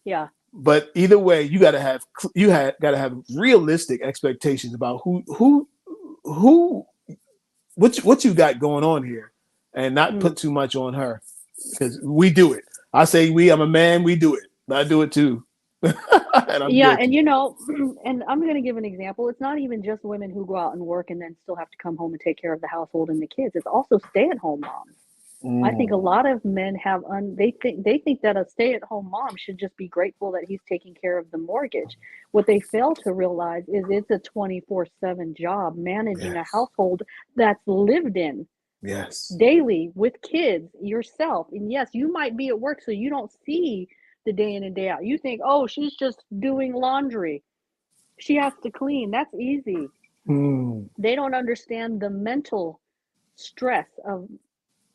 Yeah. But either way, you gotta have realistic expectations about who what you got going on here, and not Mm. put too much on her, because we do it. I say we. I'm a man. We do it. I do it too, and I'm Yeah, and guilty. and I'm going to give an example. It's not even just women who go out and work and then still have to come home and take care of the household and the kids. It's also stay-at-home moms. I think a Mm, lot of men have they think that a stay-at-home mom should just be grateful that he's taking care of the mortgage. What they fail to realize is it's a 24/7 job managing a yes, household that's lived in yes, daily with kids, yourself. And yes, you might be at work so you don't see the day in and day out. You think, "Oh, she's just doing laundry. She has to clean. That's easy." mm, They don't understand the mental stress of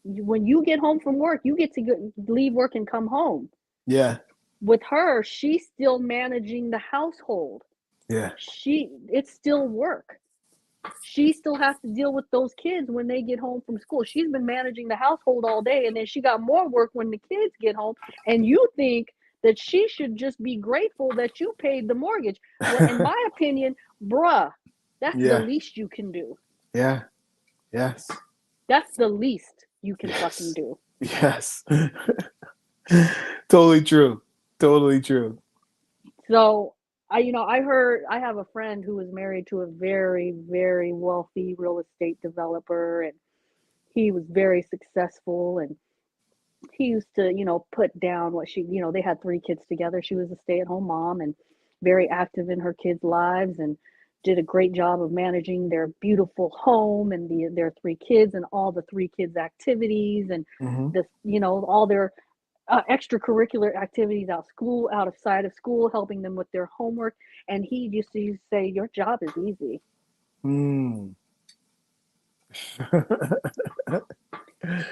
when you get home from work, you get to leave work and come home. yeah, With her, she's still managing the household. yeah, It's still work. She still has to deal with those kids when they get home from school. She's been managing the household all day, and then she got more work when the kids get home. And you think that she should just be grateful that you paid the mortgage. Well, in my opinion, bruh, that's the yeah, least you can do. yeah, yes, That's the least you can fucking yes, do. yes. Totally true. Totally true. So I heard I have a friend who was married to a very, very wealthy real estate developer, and he was very successful, and he used to, put down what they had three kids together. She was a stay-at-home mom and very active in her kids' lives and did a great job of managing their beautiful home and their three kids and all the three kids' activities and Mm-hmm. all their extracurricular activities outside of school, helping them with their homework. And he used to say, "Your job is easy." Mm.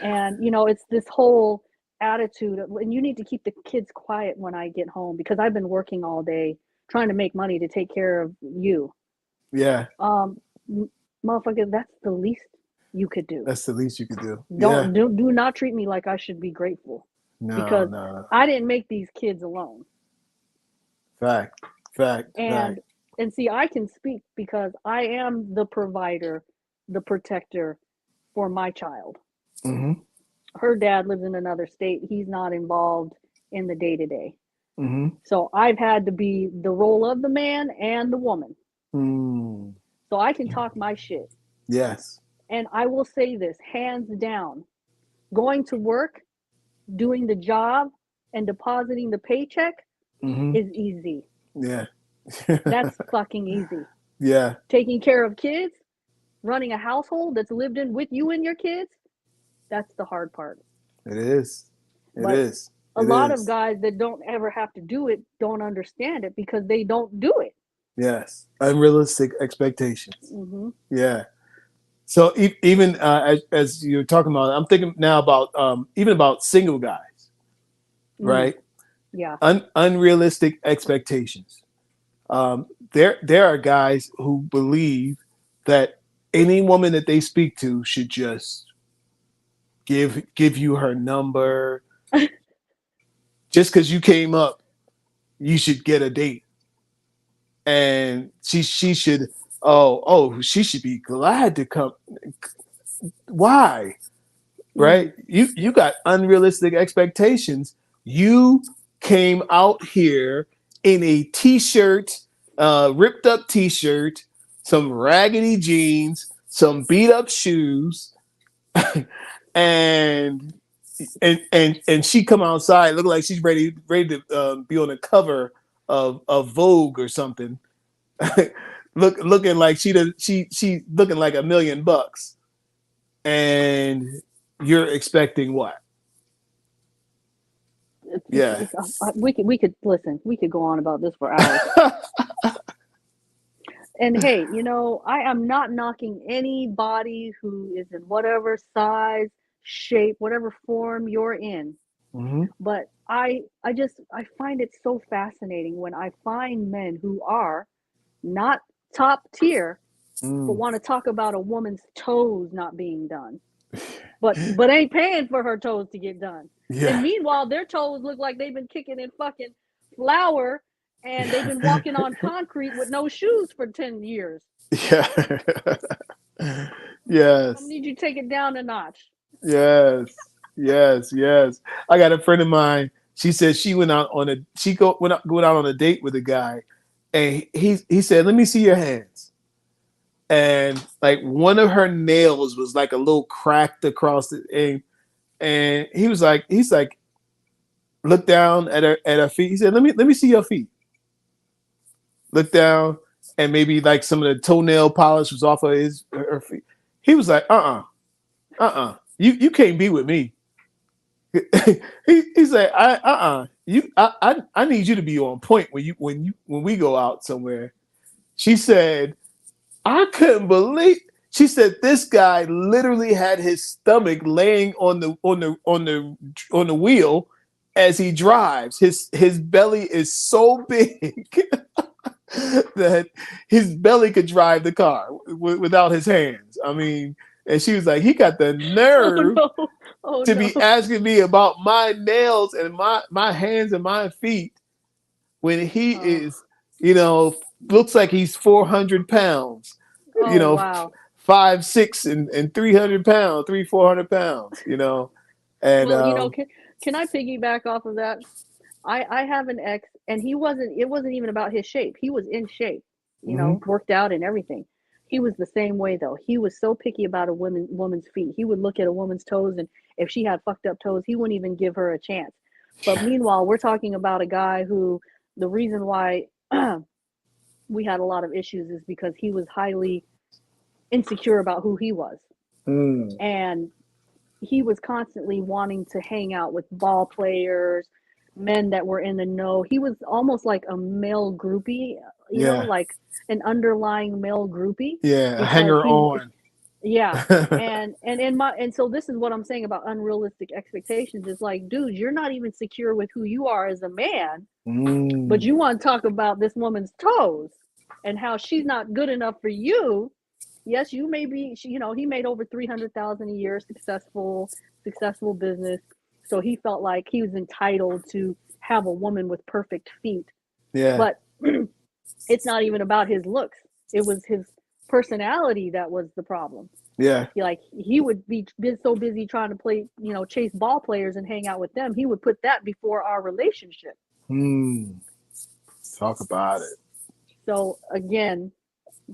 And it's this whole attitude and you need to keep the kids quiet when I get home because I've been working all day trying to make money to take care of you. Yeah. Um, motherfucker, that's the least you could do. That's the least you could do. Yeah. Do not treat me like I should be grateful No, because no. I didn't make these kids alone. Fact. Fact. And Fact. and see, I can speak because I am the provider, the protector for my child. Mm-hmm. Her dad lives in another state. He's not involved in the day to day. Mm-hmm. So I've had to be the role of the man and the woman. Mm. So I can talk my shit. Yes. And I will say this hands down, going to work, doing the job, and depositing the paycheck Mm-hmm. is easy. Yeah. That's fucking easy. Yeah. Taking care of kids, running a household that's lived in with you and your kids, that's the hard part. It is. It But is. a It lot of is. guys that don't ever have to do it don't understand it because they don't do it. Yes. Unrealistic expectations. Mm-hmm. Yeah. So even as you're talking about, I'm thinking now about even about single guys, Mm, right? yeah. Unrealistic expectations. There are guys who believe that any woman that they speak to should just give you her number. Just because you came up, you should get a date, and she should she should be glad to come. Why? Mm. Right? You got unrealistic expectations. You came out here in a t-shirt, ripped up t-shirt, some raggedy jeans, some beat up shoes, and and she come outside looking like she's ready to be on the cover of Vogue or something. Looking like she looking like $1,000,000, and you're expecting what? Yeah. We could listen. We could go on about this for hours. And hey, I am not knocking anybody who is in whatever size, shape, whatever form you're in. Mm-hmm. But I find it so fascinating when I find men who are not top tier, but Mm. want to talk about a woman's toes not being done. But ain't paying for her toes to get done. And Yeah. meanwhile, their toes look like they've been kicking in fucking flour and they've been walking on concrete with no shoes for 10 years. Yeah. I Yes. need you to take it down a notch. Yes. Yes. Yes. I got a friend of mine. She said she went out on a went out on a date with a guy, and he said, "Let me see your hands." And like one of her nails was like a little cracked across it, and he's like, look down at her feet. He said, let me see your feet. Look down, and maybe like some of the toenail polish was off of her feet. He was like, you can't be with me. He's like, I need you to be on point when we go out somewhere. She said, I couldn't believe. She said this guy literally had his stomach laying on the wheel as he drives. His belly is so big that his belly could drive the car without his hands. I mean, and she was like, he got the Oh nerve no. Oh to no. be asking me about my nails and my hands and my feet when he Oh, is, you know, looks like he's 400 pounds, you oh know, wow. 5'6" and 300 pounds, 400 pounds, and Well, can I piggyback off of that? I have an ex and it wasn't even about his shape. He was in shape, mm-hmm. worked out and everything. He was the same way though. He was so picky about a woman's feet. He would look at a woman's toes and if she had fucked up toes, he wouldn't even give her a chance. But meanwhile, we're talking about a guy who the reason why we had a lot of issues is because he was highly insecure about who he was. Mm. And he was constantly wanting to hang out with ball players, men that were in the know. He was almost like a male groupie, Yeah, like an underlying male groupie yeah, because hanger on. Yeah. And so this is what I'm saying about unrealistic expectations. It's like, dude, you're not even secure with who you are as a man, but Mm, you want to talk about this woman's toes and how she's not good enough for you. Yes, you may be, he made over 300,000 a year, successful business. So he felt like he was entitled to have a woman with perfect feet. yeah, But it's not even about his looks. It was his personality that was the problem. yeah. He would be so busy trying to play, chase ball players and hang out with them. He would put that before our relationship. Hmm. Talk about So again,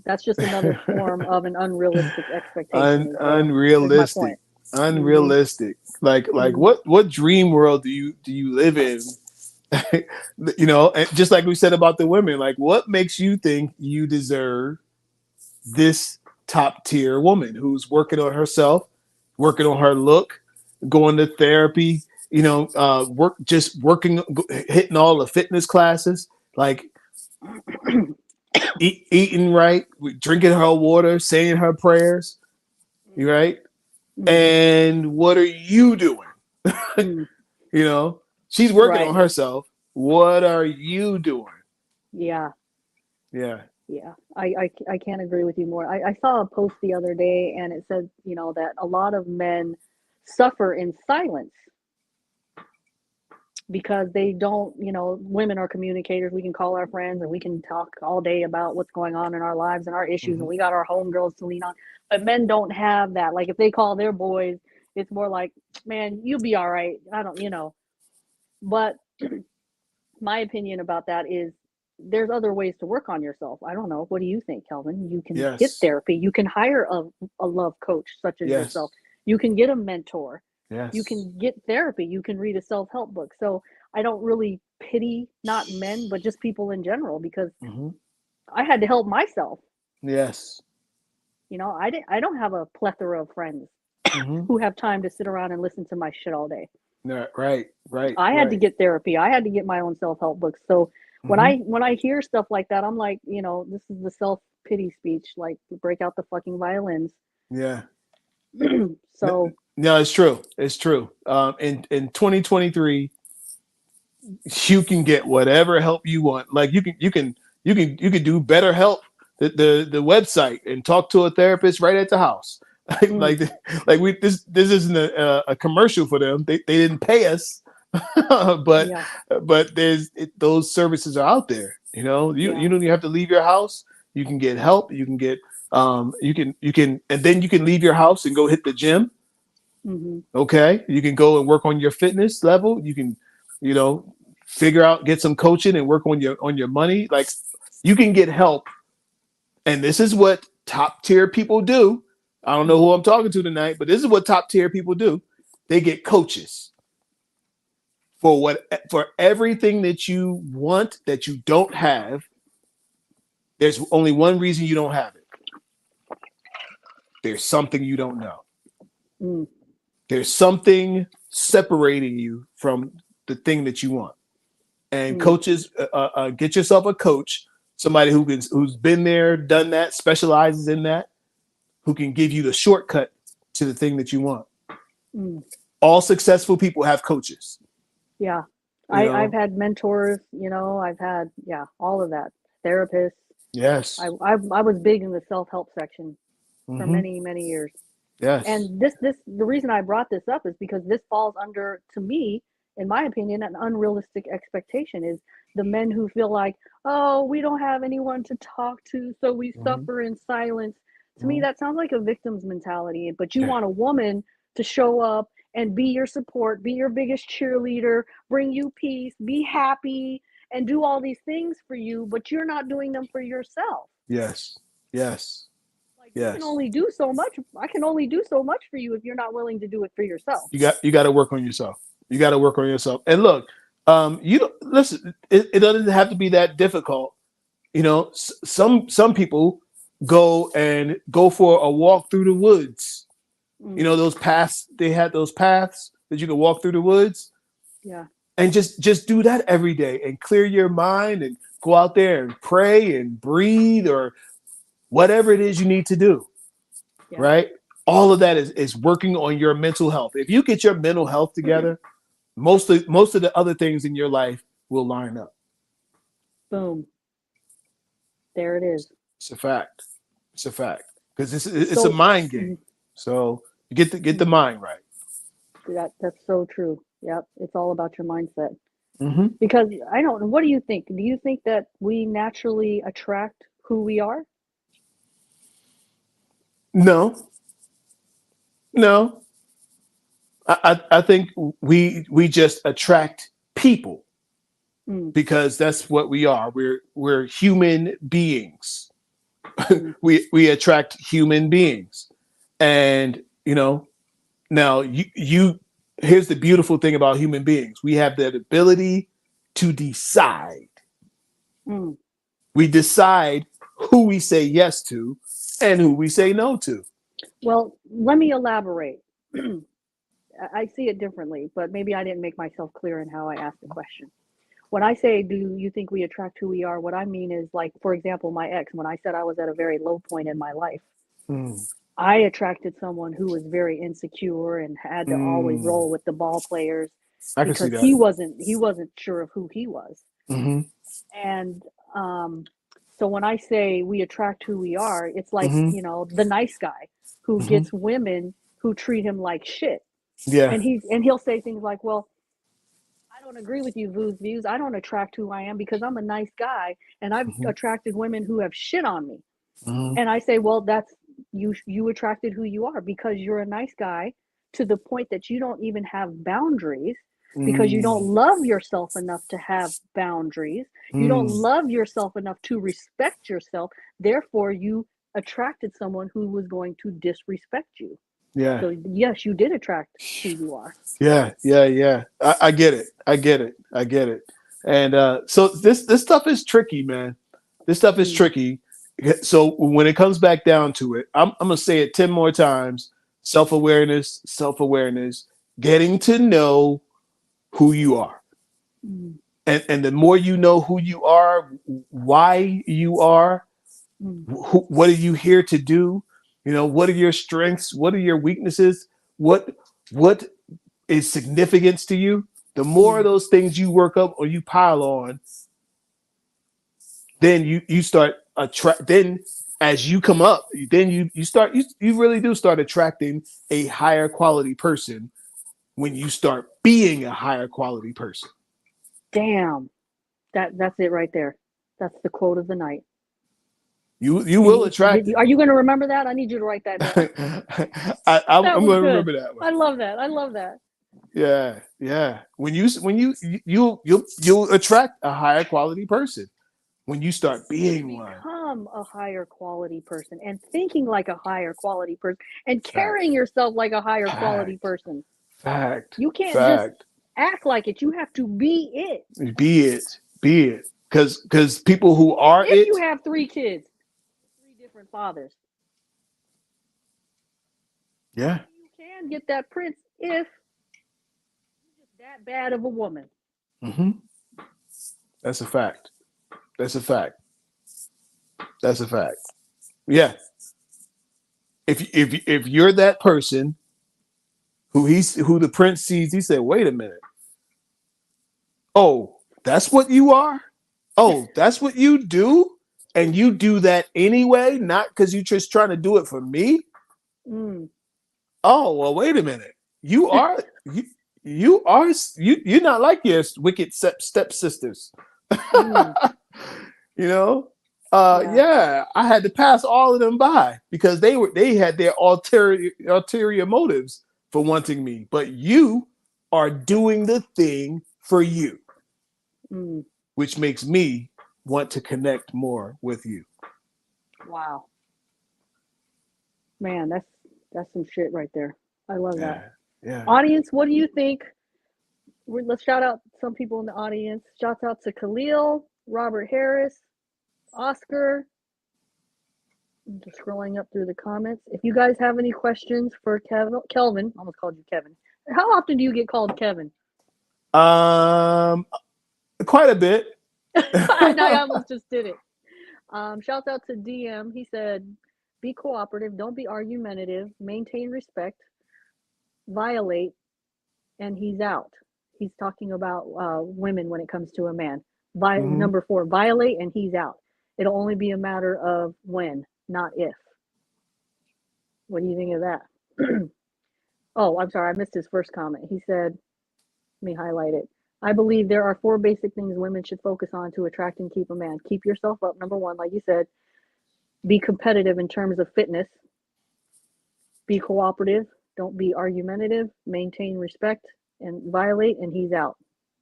that's just another form of an unrealistic expectation. And so is my unrealistic, point. Mm-hmm. unrealistic. Like Mm-hmm. what dream world do you live in? You know, and just like we said about the women, like what makes you think you deserve this top tier woman who's working on herself, working on her look, going to therapy, working, hitting all the fitness classes, like eating right, drinking her water, saying her prayers, right? Mm-hmm. And what are you doing? Mm-hmm. You know, she's working on Right. herself. What are you doing? Yeah. Yeah. Yeah. I can't agree with you more. I saw a post the other day and it said, that a lot of men suffer in silence because they don't, women are communicators. We can call our friends and we can talk all day about what's going on in our lives and our issues, Mm-hmm. and we got our homegirls to lean on. But men don't have that. Like if they call their boys, it's more like, man, you'll be all right. I don't. But my opinion about that is there's other ways to work on yourself. I don't know. What do you think, Kelvin? You can get Yes. therapy. You can hire a love coach such as Yes. yourself. You can get a mentor. You Yes. can get therapy. You can read a self-help book. So I don't really pity not men, but just people in general because Mm-hmm. I had to help myself. Yes. I don't have a plethora of friends Mm-hmm. who have time to sit around and listen to my shit all day. Yeah, right. Right. I had to Right. get therapy. I had to get my own self-help books. So when Mm-hmm. I hear stuff like that, I'm like, this is the self-pity speech. Like, break out the fucking violins. Yeah. So No, it's true. It's true. In 2023, you can get whatever help you want. Like you can do better help the website and talk to a therapist right at the house. mm, like like we this isn't a commercial for them. They didn't pay us, but yeah, those services are out there. You yeah, don't even have to leave your house. You can get help. You can get you can and then you can leave your house and go hit the gym. hmm, Okay, you can go and work on your fitness level. You can, you know, figure out, get some coaching and work on your money. Like you can get help, and this is what top tier people do. I don't know who hmm, I'm talking to tonight, but this is what top tier people do. They get coaches for everything that you want that you don't have. There's only one reason you don't have it. There's something you don't know. mm, There's something separating you from the thing that you want. And mm, coaches, get yourself a coach, somebody who's been there, done that, specializes in that, who can give you the shortcut to the thing that you want. mm. All successful people have coaches. Yeah. You I've know, had mentors. I've had, yeah, all of that. Therapists. I yes, I, I was big in the self-help section for mm-hmm. many many years. Yes, And this the reason I brought this up is because this falls under, to me, in my opinion, an unrealistic expectation is the men who feel like, oh, we don't have anyone to talk to, so we mm-hmm. suffer in silence. To me, Mm-hmm. that sounds like a victim's mentality. But you Yeah, want a woman to show up and be your support, be your biggest cheerleader, bring you peace, be happy, and do all these things for you, but you're not doing them for yourself. yes, yes, Like, you can yes. only do so much. I can only do so much for you if you're not willing to do it for yourself. You got to work on yourself. You got to work on yourself. And look, you don't listen. It doesn't have to be that difficult. Some people go for a walk through the woods. Mm, Those paths, they had those paths that you can walk through the woods, yeah, and just do that every day and clear your mind and go out there and pray and breathe or whatever it is you need to do, yeah, right? All of that is working on your mental health. If you get your mental health together, most of the other things in your life will line up. Boom. There it is. It's a fact. It's a fact because it's a So mind game. So you get the mind right. that's so true. Yep, it's all about your mindset. Mm-hmm. Because I don't know, what do you think? Do you think that we naturally attract who we are? No, no. I think we just attract people Mm, because that's what we are. We're human beings. mm, We attract human beings, and now you here's the beautiful thing about human beings. We have that ability to decide. mm. We decide who we say yes to and who we say no to. Well, let me elaborate. I see it differently, but maybe I didn't make myself clear in how I asked the question. When I say, do you think we attract who we are? What I mean is, like, for example, my ex, when I said I was at a very low point in my life, Mm, I attracted someone who was very insecure and had to always mm, roll with the ball players I can see because that. he wasn't sure of who he was. Mm-hmm, And um, so when I say we attract who we are, it's like, mm-hmm, the nice guy who mm-hmm. gets women who treat him like shit. Yeah. And he'll say things like, well, I don't agree with you, Vu's views. I don't attract who I am because I'm a nice guy and I've Mm-hmm, attracted women who have shit on me. mm-hmm, And I say, well, that's you attracted who you are because you're a nice guy to the point that you don't even have boundaries because you don't mm, love yourself enough to have boundaries. You don't mm. love yourself enough to respect yourself. Therefore, you attracted someone who was going to disrespect you. Yeah. So yes, you did attract who you are. Yeah. Yeah. Yeah. I get it. I get it. I get it. And so this stuff is tricky, man. This stuff is Mm, tricky. So when it comes back down to it, I'm gonna say it 10 more times. Self-awareness, self-awareness, getting to know who you are. mm, And the more you know who you are, why you are, mm, what are you here to do? What are your strengths? What are your weaknesses? What is significance to you? The more of mm. those things you work up or you pile on, then you start attract. Then as you come up, then you really do start attracting a higher quality person when you start being a higher quality person. Damn. That's it right there. That's the quote of the night. You And will attract it. are you going to remember that? I need you to write that down. I'm That going was to good. remember that one. I love that. I love that. Yeah, yeah. You'll attract a higher quality person when you start You being one. become a higher quality person and thinking like a higher quality person and Fact, carrying yourself like a higher quality fact, person. fact, You can't just fact. act like it. You have to be it. Be it, be it. Because people who are If it, you have 3 kids, 3 different fathers, yeah. maybe you can get that prince if you're just that bad of a woman. Hmm. That's a fact. That's a fact. That's a fact. Yeah. If you're that person who the prince sees, he said, "Wait a minute. Oh, that's what you are. Oh, that's what you do, and you do that anyway, not because you're just trying to do it for me. Mm. Oh, well, wait a minute. You are you're not like your wicked stepsisters. Mm. you know Yeah. yeah, I had to pass all of them by because they had their ulterior motives for wanting me, but you are doing the thing for you, Mm. which makes me want to connect more with you. Wow. Man, that's some shit right there. I love that. Yeah, yeah. Audience, what do you think? Let's shout out some people in the audience. Shouts out to Khalil, Robert Harris, Oscar. I'm just scrolling up through the comments. If you guys have any questions for Kelvin, I almost called you Kevin. How often do you get called Kevin? um Quite a bit. I almost just did it. Shouts out to DM. He said, be cooperative, don't be argumentative, maintain respect, violate, and he's out. He's talking about women when it comes to a man. Mm-hmm. Number 4, violate, and he's out. It'll only be a matter of when, not if. What do you think of that? Oh, I'm sorry, I missed his first comment. He said, let me highlight it. I believe there are 4 basic things women should focus on to attract and keep a man. Keep yourself up, number 1, like you said. Be competitive in terms of fitness. Be cooperative. Don't be argumentative. Maintain respect and violate, and he's out.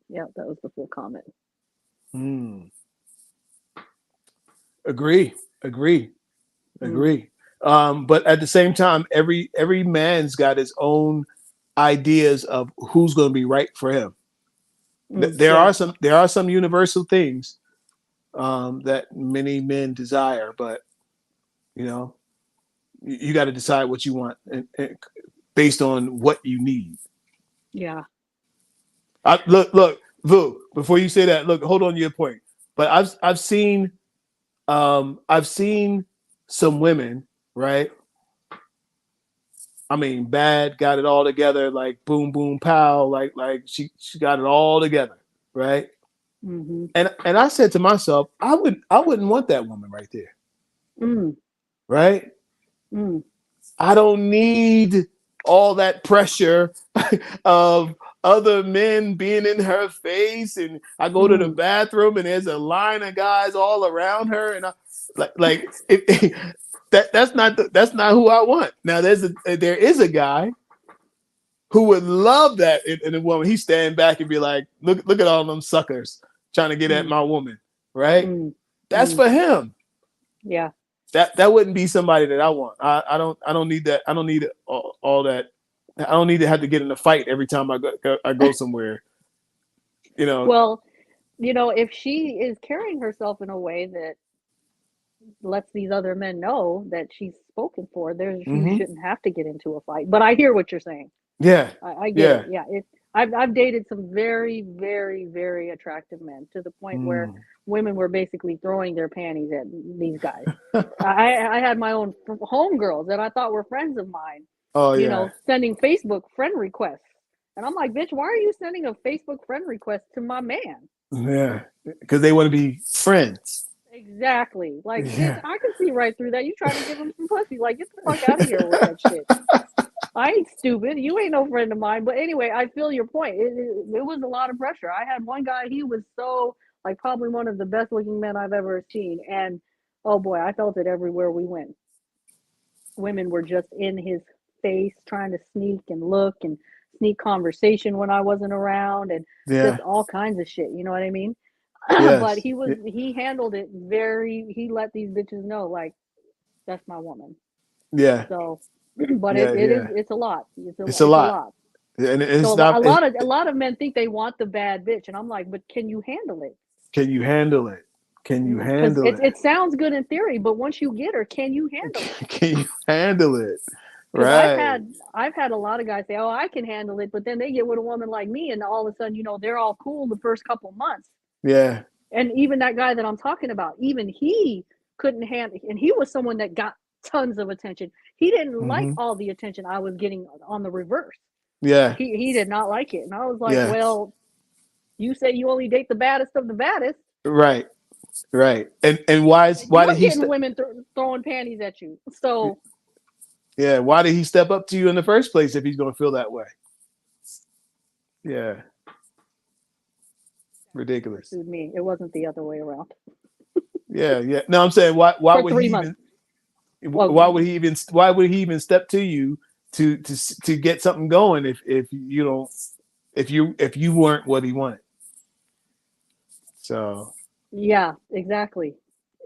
Yeah, that was the full comment. Agree. But at the same time, every man's got his own ideas of who's going to be right for him. There Yeah. are some universal things that many men desire, but you got to decide what you want and based on what you need. Yeah. Look, Vu. Before you say that, look, hold on to your point. But I've seen some women, right? I mean, bad, got it all together, like boom, boom, pow, like she got it all together, right? Mm-hmm. And I said to myself, I wouldn't want that woman right there, right? I don't need all that pressure of other men being in her face, and I go to the bathroom and there's a line of guys all around her, and that's not who I want. Now there is a guy who would love that in a woman. He stand back and be like, look at all them suckers trying to get at my woman, right? That's for him. Yeah. That wouldn't be somebody that I want. I don't need that. I don't need all that. I don't need to have to get in a fight every time I go somewhere. Well, if she is carrying herself in a way that lets these other men know that she's spoken for, you shouldn't have to get into a fight. But I hear what you're saying. Yeah, I get it. Yeah, I've dated some very, very, very attractive men to the point where women were basically throwing their panties at these guys. I had my own homegirls that I thought were friends of mine. Oh yeah. Sending Facebook friend requests, and I'm like, bitch, why are you sending a Facebook friend request to my man? Yeah, because they want to be friends. Exactly. Like, yeah. bitch, I can see right through that. You trying to give him some pussy? Like, get the fuck out of here with that shit. I ain't stupid. You ain't no friend of mine. But anyway, I feel your point. It was a lot of pressure. I had one guy, he was so, like, probably one of the best looking men I've ever seen. And, oh boy, I felt it everywhere we went. Women were just in his face trying to sneak and look and sneak conversation when I wasn't around and just all kinds of shit. You know what I mean? Yes. But he handled it he let these bitches know, like, that's my woman. Yeah. So, but it's a lot. It's a lot. And it's so not a lot of men think they want the bad bitch, and I'm like, but can you handle it? Can you handle it? Can you Because handle it? It sounds good in theory, but once you get her, can you handle it? Can you handle it? Because Right. I've had a lot of guys say, "Oh, I can handle it," but then they get with a woman like me, and all of a sudden, they're all cool the first couple months. Yeah. And even that guy that I'm talking about, even he couldn't handle, and he was someone that got tons of attention. He didn't like all the attention I was getting on the reverse. Yeah. He did not like it, and I was like, Yeah. well, you say you only date the baddest of the baddest. Right. And why You're did he getting women throwing panties at you? So yeah, why did he step up to you in the first place if he's going to feel that way? Yeah. Ridiculous. Sued me. It wasn't the other way around. Yeah. No, I'm saying why For would 3 he months. even why would he even step to you to get something going if you don't if you weren't what he wanted? So Yeah, exactly.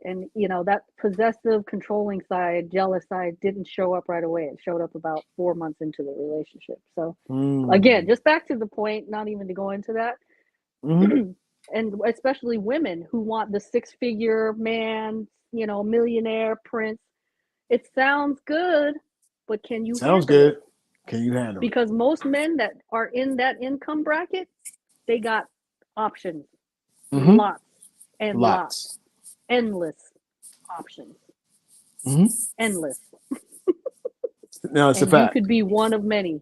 And that possessive, controlling side, jealous side didn't show up right away. It showed up about 4 months into the relationship. So again, just back to the point, not even to go into that. And especially women who want the 6-figure man, millionaire prince. It sounds good, but can you sounds handle good. it? Can you handle it? Because most men that are in that income bracket, they got options. Lots and lots. Endless options. Mm-hmm. Endless. No, it's a And you fact. could be one of many.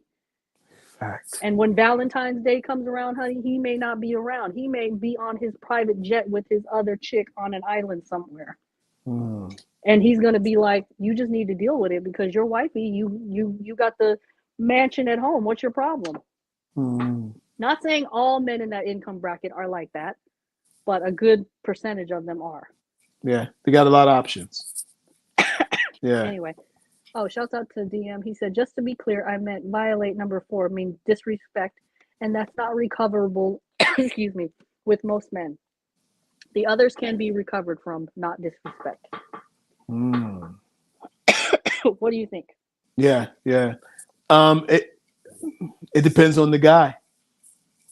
Fact. And when Valentine's Day comes around, honey, he may not be around. He may be on his private jet with his other chick on an island somewhere. Mm. And he's gonna be like, you just need to deal with it because you're wifey. You got the mansion at home. What's your problem? Mm. Not saying all men in that income bracket are like that, but a good percentage of them are. Yeah, they got a lot of options. Yeah. Anyway, oh, shouts out to DM. He said, just to be clear, I meant violate number 4 means disrespect, and that's not recoverable, excuse me, with most men. The others can be recovered from, not disrespect. Mm. What do you think? Yeah, yeah. It depends on the guy.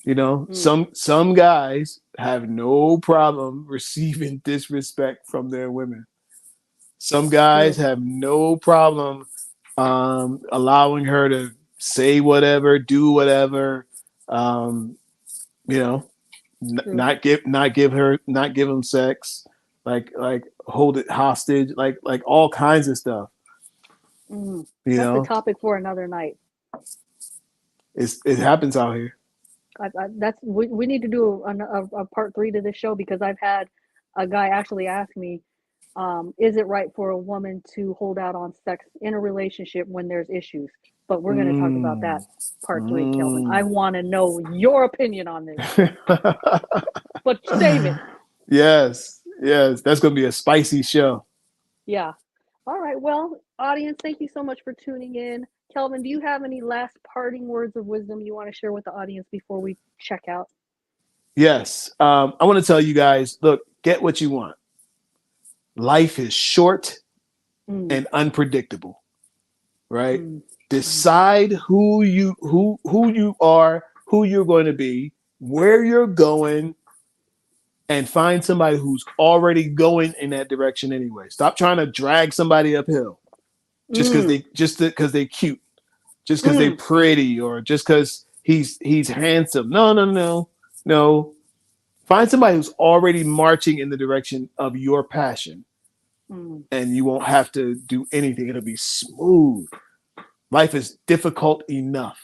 You know, some guys have no problem receiving disrespect from their women. Some guys True. have no problem allowing her to say whatever, do whatever. Um, you know, True. not give him sex, like hold it hostage, like all kinds of stuff. You That's a know, topic for another night. it happens out here. We need to do a part 3 to this show because I've had a guy actually ask me, is it right for a woman to hold out on sex in a relationship when there's issues? But we're going to talk about that part 3, Kelvin. I want to know your opinion on this. But save it. Yes, that's going to be a spicy show. Yeah. All right. Well, audience, thank you so much for tuning in. Kelvin, do you have any last parting words of wisdom you want to share with the audience before we check out? Yes. I want to tell you guys, look, get what you want. Life is short and unpredictable, right? Decide who you are, who you're going to be, where you're going, and find somebody who's already going in that direction anyway. Stop trying to drag somebody uphill just because they cute, just because they pretty, or just because he's handsome. No. Find somebody who's already marching in the direction of your passion, and you won't have to do anything. It'll be smooth. Life is difficult enough.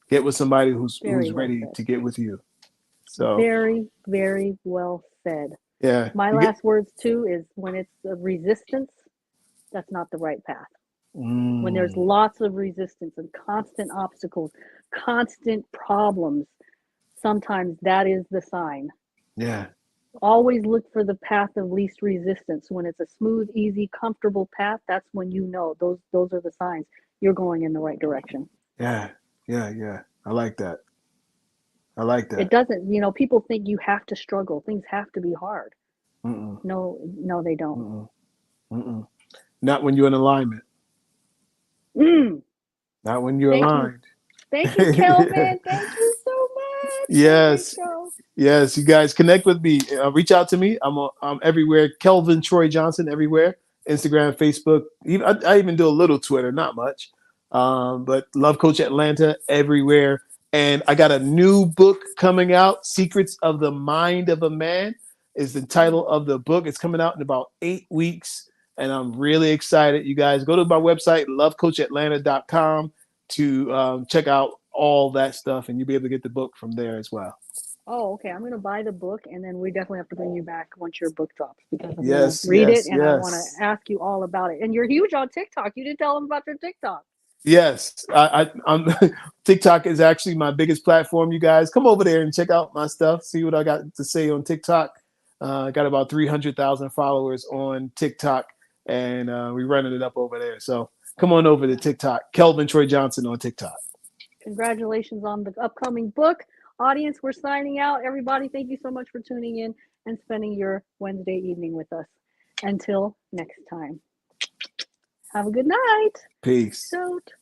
Get with somebody who's ready to get with you. So very, very well said. yeah. My last words too is when it's a resistance, that's not the right path. When there's lots of resistance and constant obstacles, constant problems, sometimes that is the sign. Yeah. Always look for the path of least resistance. When it's a smooth, easy, comfortable path, that's when you know those are the signs you're going in the right direction. Yeah. I like that. It doesn't, people think you have to struggle. Things have to be hard. No, they don't. Not when you're in alignment. Not when you're aligned. Thank you, Kelvin. Thank you so much. Yes. Yes, you guys connect with me. Reach out to me. I'm everywhere. Kelvin Troy Johnson everywhere. Instagram, Facebook. I even do a little Twitter, not much. But Love Coach Atlanta everywhere. And I got a new book coming out. Secrets of the Mind of a Man is the title of the book. It's coming out in about 8 weeks. And I'm really excited. You guys go to my website, lovecoachatlanta.com, to check out all that stuff. And you'll be able to get the book from there as well. Oh, okay. I'm going to buy the book, and then we definitely have to bring you back once your book drops because I'm going to read it, and I want to ask you all about it. And you're huge on TikTok. You didn't tell them about your TikTok. Yes, I'm TikTok is actually my biggest platform. You guys come over there and check out my stuff. See what I got to say on TikTok. I got about 300,000 followers on TikTok, and we're running it up over there. So come on over to TikTok. Kelvin Troy Johnson on TikTok. Congratulations on the upcoming book. Audience, we're signing out. Everybody, thank you so much for tuning in and spending your Wednesday evening with us. Until next time. Have a good night. Peace. Out.